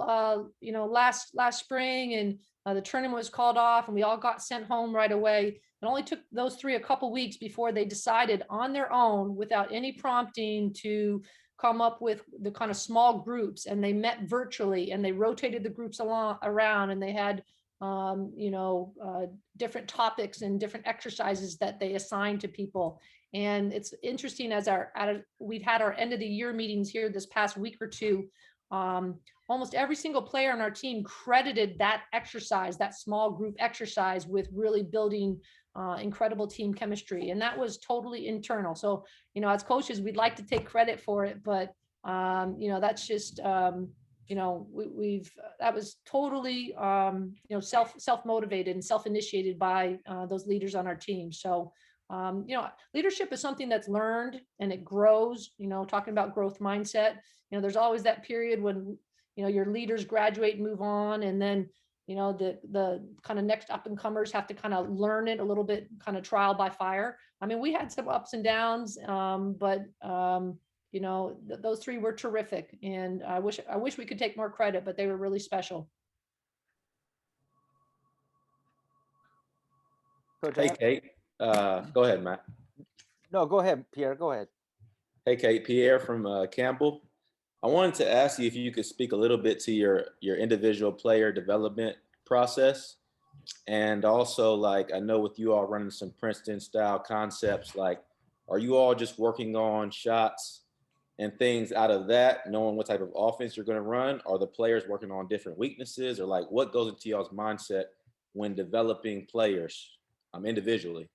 Speaker 2: you know, last spring, and the tournament was called off and we all got sent home right away. It only took those 3 a couple weeks before they decided on their own, without any prompting, to come up with the kind of small groups, and they met virtually, and they rotated the groups around, and they had you know, different topics and different exercises that they assigned to people. And it's interesting, as we've had our end of the year meetings here this past week or 2, almost every single player on our team credited that exercise, that small group exercise, with really building incredible team chemistry. And that was totally internal. So, you know, as coaches, we'd like to take credit for it, but you know, that's just you know, that was totally, you know, self-motivated and self-initiated by those leaders on our team. So, you know, leadership is something that's learned and it grows. You know, talking about growth mindset, you know, there's always that period when, you know, your leaders graduate and move on, and then, you know, the kind of next up and comers have to kind of learn it a little bit, kind of trial by fire. I mean, we had some ups and downs, but you know, those 3 were terrific, and I wish we could take more credit, but they were really special.
Speaker 3: Coach
Speaker 7: Hey,
Speaker 3: Ant?
Speaker 7: Kate. Go ahead, Matt.
Speaker 3: No, go ahead, Pierre. Go ahead.
Speaker 7: Hey, Kate. Pierre from Campbell. I wanted to ask you if you could speak a little bit to your individual player development process. And also, like, I know with you all running some Princeton style concepts, like, are you all just working on shots and things out of that, knowing what type of offense you're going to run? Are the players working on different weaknesses, or like what goes into y'all's mindset when developing players individually?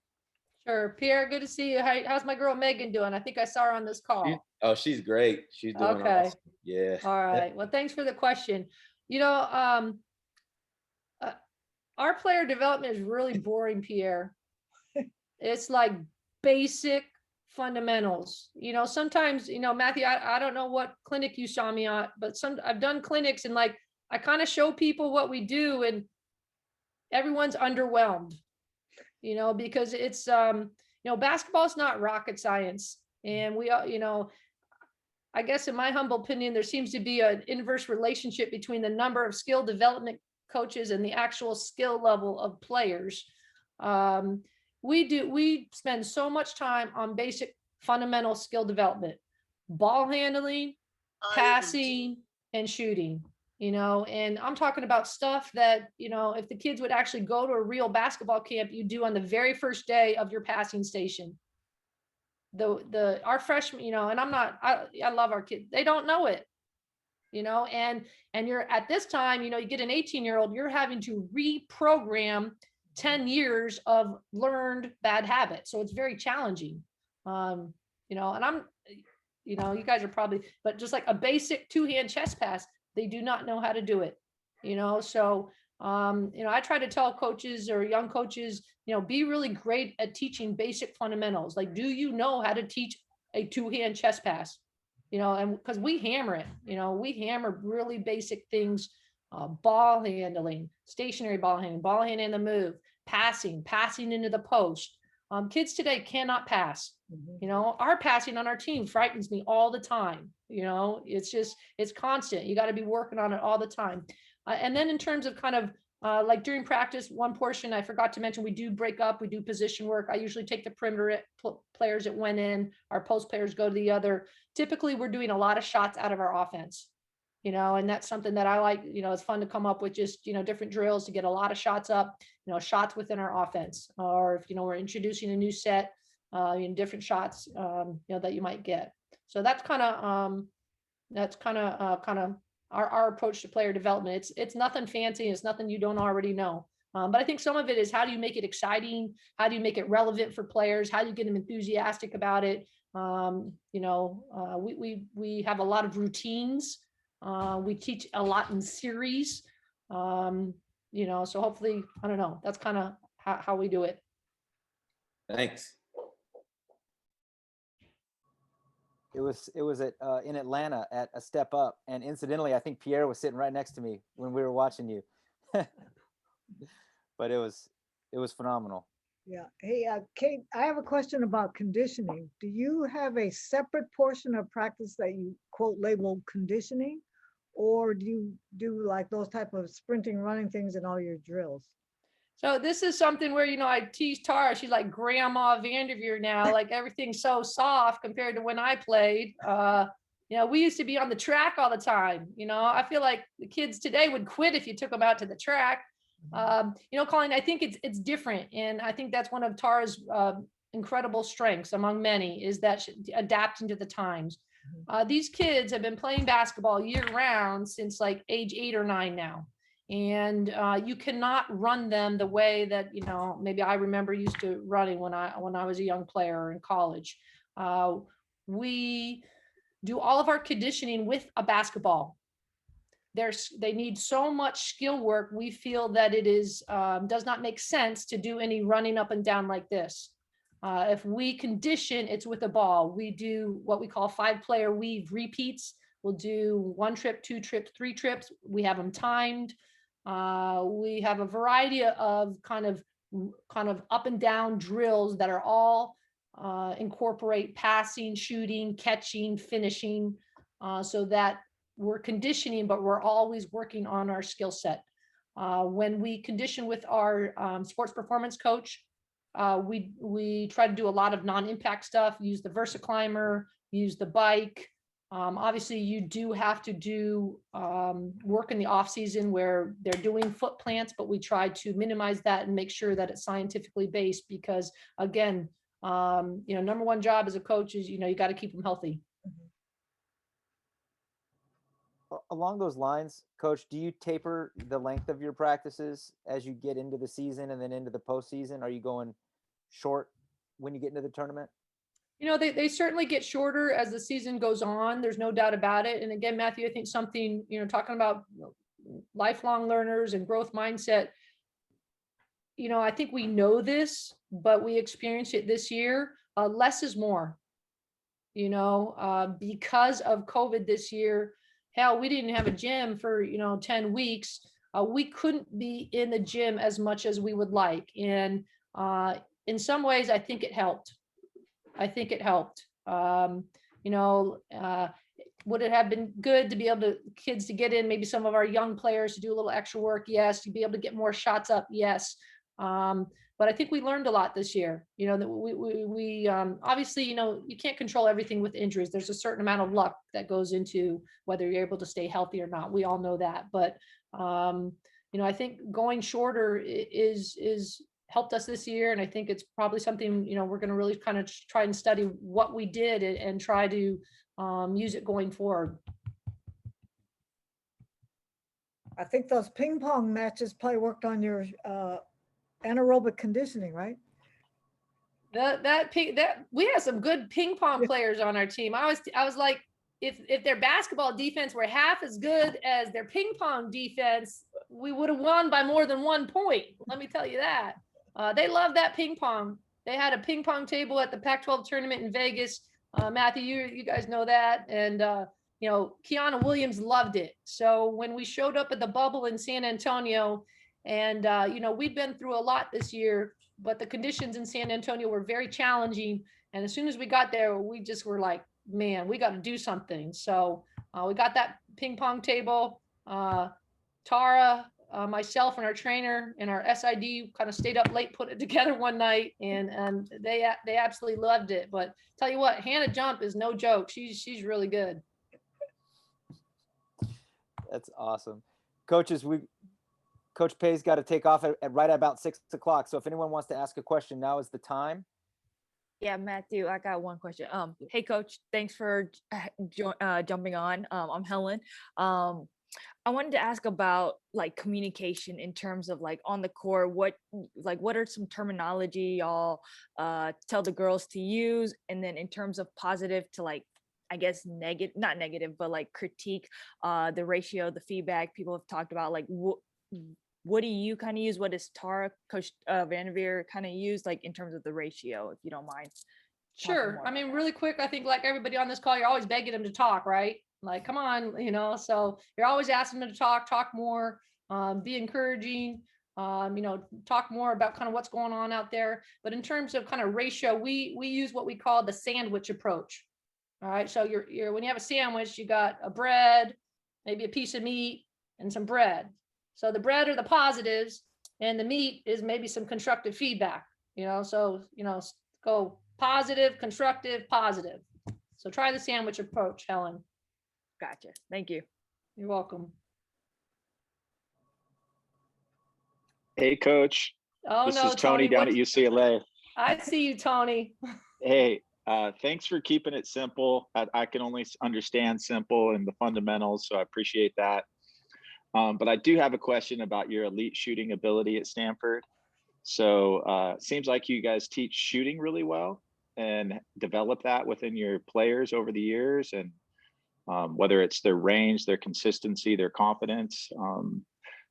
Speaker 2: Sure. Pierre, good to see you. How's my girl Megan doing? I think I saw her on this call.
Speaker 7: She's great. She's doing
Speaker 2: Okay.
Speaker 7: awesome. Yeah.
Speaker 2: All right. Well, thanks for the question. You know, our player development is really boring, Pierre. It's like basic fundamentals. You know, sometimes, you know, Matthew, I don't know what clinic you saw me at, but I've done clinics, and like, I kind of show people what we do, and everyone's underwhelmed, you know, because it's, you know, basketball's not rocket science. And we, you know, I guess in my humble opinion, there seems to be an inverse relationship between the number of skill development coaches and the actual skill level of players. We spend so much time on basic fundamental skill development, ball handling, passing, and shooting, you know, and I'm talking about stuff that, you know, if the kids would actually go to a real basketball camp, you do on the very first day of your passing station. Our freshmen, you know, and I love our kids. They don't know it, you know, and you're at this time, you know, you get an 18-year-old, you're having to reprogram 10 years of learned bad habits. So it's very challenging. You know, and you know, you guys are probably, but just like a basic 2-hand chest pass, they do not know how to do it, you know? So, you know, I try to tell coaches or young coaches, you know, be really great at teaching basic fundamentals. Like, do you know how to teach a 2-hand chest pass? You know, and because we hammer it, you know, we hammer really basic things, ball handling, stationary ball handling the move, passing into the post, Kids today cannot pass.
Speaker 1: Mhm.
Speaker 2: You know, our passing on our team frightens me all the time. You know, it's constant. You got to be working on it all the time. And then in terms of kind of like during practice, one portion I forgot to mention, we do break up, we do position work. I usually take the perimeter players that went in, our post players go to the other. Typically, we're doing a lot of shots out of our offense, you know, and that's something that I like. You know, it's fun to come up with just, you know, different drills to get a lot of shots up, you know, shots within our offense, or if, you know, we're introducing a new set, in different shots, you know, that you might get. So that's kind of our approach to player development. It's nothing fancy. It's nothing you don't already know. But I think some of it is, how do you make it exciting? How do you make it relevant for players? How do you get them enthusiastic about it? You know, we have a lot of routines. We teach a lot in series. You know, so hopefully, I don't know, that's kind of how we do it.
Speaker 7: Thanks.
Speaker 3: It was at in Atlanta at a Step Up, and incidentally, I think Pierre was sitting right next to me when we were watching you. But it was phenomenal.
Speaker 1: Yeah. Hey, Kate, I have a question about conditioning. Do you have a separate portion of practice that you quote label conditioning, or do you do like those type of sprinting, running things in all your drills?
Speaker 2: So this is something where, you know, I tease Tara, she's like Grandma Vanderveer now, like everything's so soft compared to when I played. You know, we used to be on the track all the time. You know, I feel like the kids today would quit if you took them out to the track. You know, Colleen, I think it's different. And I think that's one of Tara's incredible strengths among many, is that adapting to the times. These kids have been playing basketball year round since like age 8 or 9 now. And you cannot run them the way that, you know, maybe I remember used to running when I was a young player in college. We do all of our conditioning with a basketball. They need so much skill work. We feel that it is does not make sense to do any running up and down like this. If we condition, it's with a ball. We do what we call 5-player weave repeats. We'll do 1 trip, 2 trips, 3 trips. We have them timed. We have a variety of kind of up and down drills that are all incorporate passing, shooting, catching, finishing, so that we're conditioning, but we're always working on our skill set. When we condition with our sports performance coach, we try to do a lot of non-impact stuff, use the VersaClimber, use the bike. Obviously, you do have to do work in the off season where they're doing foot plants, but we try to minimize that and make sure that it's scientifically based, because again, you know, number one job as a coach is, you know, you got to keep them healthy.
Speaker 3: Along those lines, Coach, do you taper the length of your practices as you get into the season and then into the postseason? Are you going short when you get into the tournament?
Speaker 2: You know, they certainly get shorter as the season goes on. There's no doubt about it. And again, Matthew, I think something, you know, talking about lifelong learners and growth mindset, you know, I think we know this, but we experienced it this year. Less is more, you know, because of COVID this year. Hell, we didn't have a gym for, you know, 10 weeks. We couldn't be in the gym as much as we would like. And in some ways, I think it helped. You know, would it have been good to be able to kids to get in, maybe some of our young players to do a little extra work? Yes. To be able to get more shots up? Yes. But I think we learned a lot this year, you know, that we obviously, you know, you can't control everything with injuries. There's a certain amount of luck that goes into whether you're able to stay healthy or not. We all know that. But, you know, I think going shorter is helped us this year. And I think it's probably something, you know, we're going to really kind of try and study what we did and try to use it going forward.
Speaker 1: I think those ping pong matches probably worked on your anaerobic conditioning, right?
Speaker 2: That we have some good ping pong players on our team. I was like, if their basketball defense were half as good as their ping pong defense, we would have won by more than 1 point. Let me tell you that. They love that ping pong. They had a ping pong table at the Pac-12 tournament in Vegas. Matthew, you guys know that. And, you know, Kiana Williams loved it. So when we showed up at the bubble in San Antonio, And, we've been through a lot this year, but the conditions in San Antonio were very challenging. And as soon as we got there, we just were like, man, we got to do something. So we got that ping pong table. Tara, myself, and our trainer and our SID kind of stayed up late, put it together one night, and they absolutely loved it. But tell you what, Hannah Jump is no joke. She's really good.
Speaker 3: That's awesome. Coaches, Coach Paye's got to take off at right at about 6 o'clock. So if anyone wants to ask a question, now is the time.
Speaker 8: Yeah, Matthew, I got one question. Hey, Coach, thanks for jumping on. I'm Helen. I wanted to ask about like communication in terms of like on the court. What are some terminology y'all tell the girls to use, and then in terms of positive to like, I guess negative, not negative, but like critique the ratio, the feedback people have talked about. Like what do you kind of use? What does Tara, Coach Vanderveer, kind of use, like in terms of the ratio, if you don't mind?
Speaker 2: Sure. I mean, really quick, I think like everybody on this call, you're always begging them to talk, right? Like, come on, so you're always asking them to talk more, be encouraging, talk more about kind of what's going on out there. But in terms of kind of ratio, we use what we call the sandwich approach. All right. So you're when you have a sandwich, you got a bread, maybe a piece of meat and some bread. So the bread are the positives and the meat is maybe some constructive feedback, go positive, constructive, positive. So try the sandwich approach, Helen.
Speaker 8: Gotcha. Thank you.
Speaker 2: You're welcome.
Speaker 9: Hey, Coach.
Speaker 2: Oh,
Speaker 9: this
Speaker 2: no,
Speaker 9: is Tony down at UCLA.
Speaker 2: I see you, Tony.
Speaker 9: Hey, thanks for keeping it simple. I can only understand simple and the fundamentals, so I appreciate that. But I do have a question about your elite shooting ability at Stanford. So seems like you guys teach shooting really well and develop that within your players over the years, and whether it's their range, their consistency, their confidence.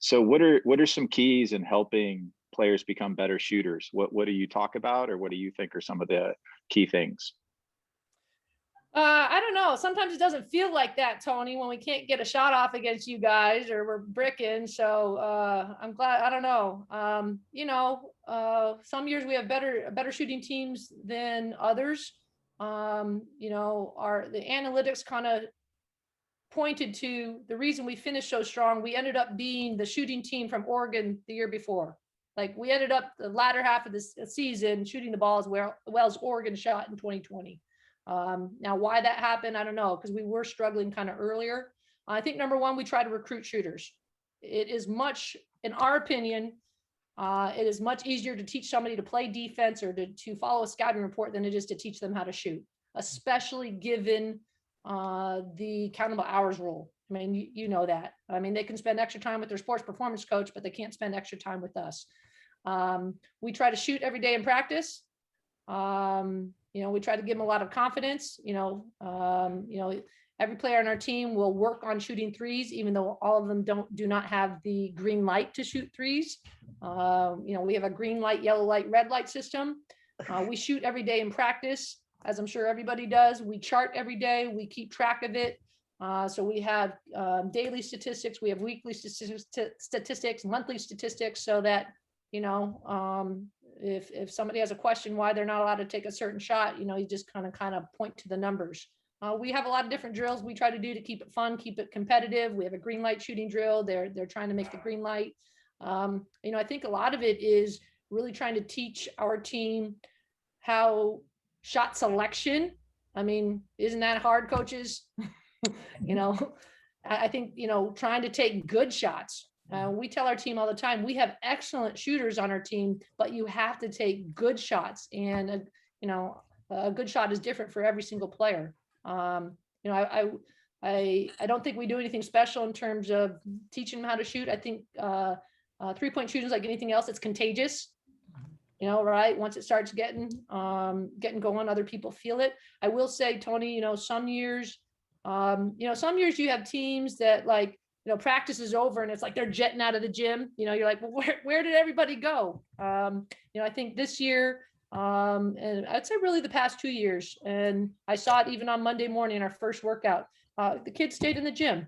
Speaker 9: So what are some keys in helping players become better shooters? What do you talk about, or what do you think are some of the key things?
Speaker 2: I don't know. Sometimes it doesn't feel like that, Tony, when we can't get a shot off against you guys or we're bricking. So I'm glad. I don't know. Some years we have better shooting teams than others. The analytics kind of pointed to the reason we finished so strong. We ended up being the shooting team from Oregon the year before. Like we ended up the latter half of the season shooting the ball as well as Oregon shot in 2020. Now why that happened, I don't know, because we were struggling kind of earlier. I think number one, we try to recruit shooters. It is much, in our opinion, it is much easier to teach somebody to play defense or to follow a scouting report than it is to teach them how to shoot, especially given the countable hours rule. I mean, you know that. I mean, they can spend extra time with their sports performance coach, but they can't spend extra time with us. We try to shoot every day in practice. We try to give them a lot of confidence. Every player on our team will work on shooting threes, even though all of them do not have the green light to shoot threes. We have a green light, yellow light, red light system. We shoot every day in practice, as I'm sure everybody does. We chart every day. We keep track of it. So we have daily statistics. We have weekly statistics, monthly statistics, so that if somebody has a question why they're not allowed to take a certain shot, you just kind of point to the numbers. We have a lot of different drills we try to do to keep it fun, keep it competitive. We have a green light shooting drill. They're trying to make the green light. I think a lot of it is really trying to teach our team how shot selection. I mean, isn't that hard, coaches? I think, trying to take good shots. We tell our team all the time, we have excellent shooters on our team, but you have to take good shots. And, a good shot is different for every single player. I don't think we do anything special in terms of teaching them how to shoot. I think 3-point shooting is like anything else. It's contagious, right? Once it starts getting going, other people feel it. I will say, Tony, some years you have teams that like, practice is over and it's like they're jetting out of the gym. You're like, well, where did everybody go? I think this year, and I'd say really the past 2 years, and I saw it even on Monday morning, our first workout, the kids stayed in the gym.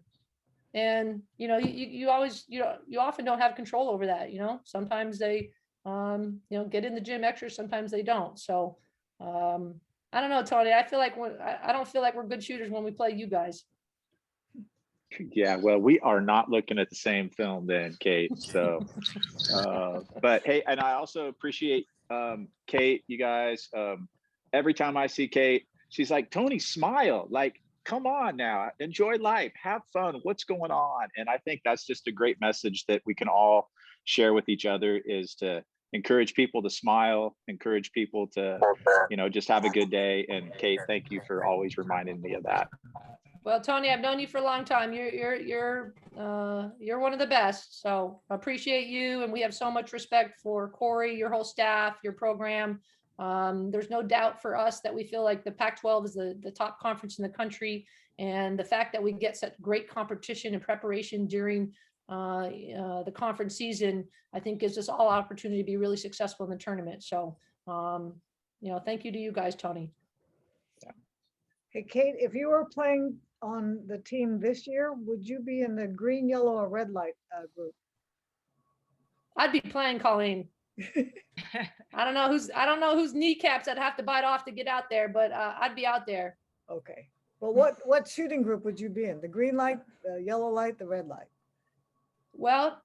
Speaker 2: And, you always, you often don't have control over that, sometimes they, get in the gym extra, sometimes they don't. So, I don't know, Tony, I feel like I don't feel like we're good shooters when we play you guys.
Speaker 9: Yeah, well, we are not looking at the same film then, Kate. So, but hey, and I also appreciate Kate, you guys. Every time I see Kate, she's like, Tony, smile. Like, come on now, enjoy life, have fun. What's going on? And I think that's just a great message that we can all share with each other, is to encourage people to smile, encourage people to, just have a good day. And Kate, thank you for always reminding me of that.
Speaker 2: Well, Tony, I've known you for a long time. You're one of the best. So I appreciate you. And we have so much respect for Corey, your whole staff, your program. There's no doubt for us that we feel like the Pac-12 is the top conference in the country. And the fact that we get such great competition and preparation during the conference season, I think gives us all opportunity to be really successful in the tournament. So, thank you to you guys, Tony.
Speaker 1: Hey, Kate, if you were playing on the team this year, would you be in the green, yellow, or red light group?
Speaker 2: I'd be playing Colleen. I don't know whose kneecaps I'd have to bite off to get out there, but I'd be out there.
Speaker 1: Okay. Well, what shooting group would you be in? The green light, the yellow light, the red light?
Speaker 2: Well,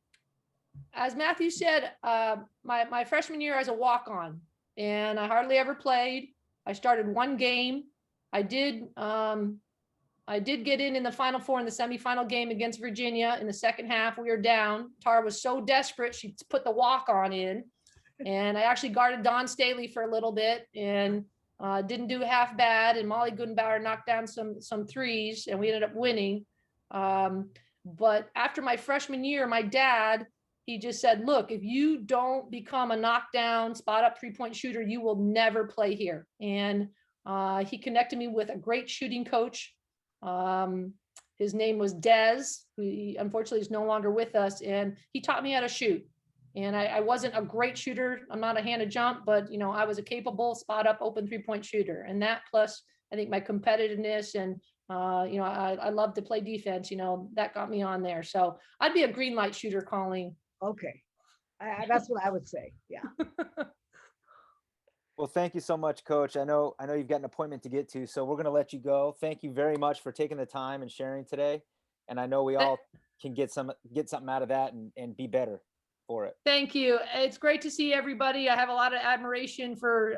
Speaker 2: as Matthew said, my freshman year as a walk-on, and I hardly ever played. I started one game. I did get in the Final Four in the semifinal game against Virginia. In the second half, we were down. Tara was so desperate, she put the walk-on in. And I actually guarded Dawn Staley for a little bit and didn't do half bad. And Molly Gudenbauer knocked down some threes, and we ended up winning. But after my freshman year, my dad, he just said, look, if you don't become a knockdown, spot up 3-point shooter, you will never play here. And he connected me with a great shooting coach. His name was Des, who unfortunately is no longer with us. And he taught me how to shoot. And I wasn't a great shooter. I'm not a hand to jump, but, I was a capable spot up open 3-point shooter. And that, plus I think my competitiveness and, I love to play defense, that got me on there. So I'd be a green light shooter, Colleen.
Speaker 1: Okay. That's what I would say. Yeah.
Speaker 3: Well, thank you so much, Coach. I know you've got an appointment to get to, so we're going to let you go. Thank you very much for taking the time and sharing today. And I know we all can get something out of that and be better for it.
Speaker 2: Thank you. It's great to see everybody. I have a lot of admiration for,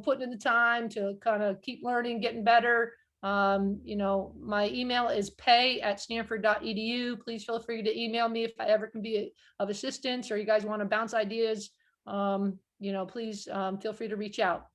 Speaker 2: putting in the time to kind of keep learning, getting better. My email is paye@stanford.edu. Please feel free to email me if I ever can be of assistance, or you guys want to bounce ideas. Please feel free to reach out.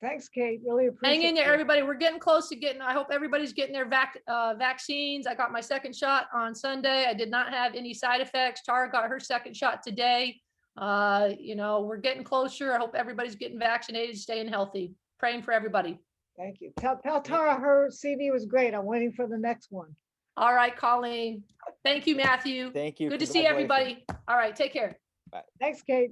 Speaker 1: Thanks, Kate. Really appreciate it.
Speaker 2: Hang in there, everybody. We're getting close to I hope everybody's getting their vaccines. I got my second shot on Sunday. I did not have any side effects. Tara got her second shot today. We're getting closer. I hope everybody's getting vaccinated, staying healthy. Praying for everybody.
Speaker 1: Thank you. Tell Tara her CD was great. I'm waiting for the next one.
Speaker 2: All right, Colleen. Thank you, Matthew.
Speaker 3: Thank you.
Speaker 2: Good to see everybody. All right, take care.
Speaker 1: Thanks, Kate.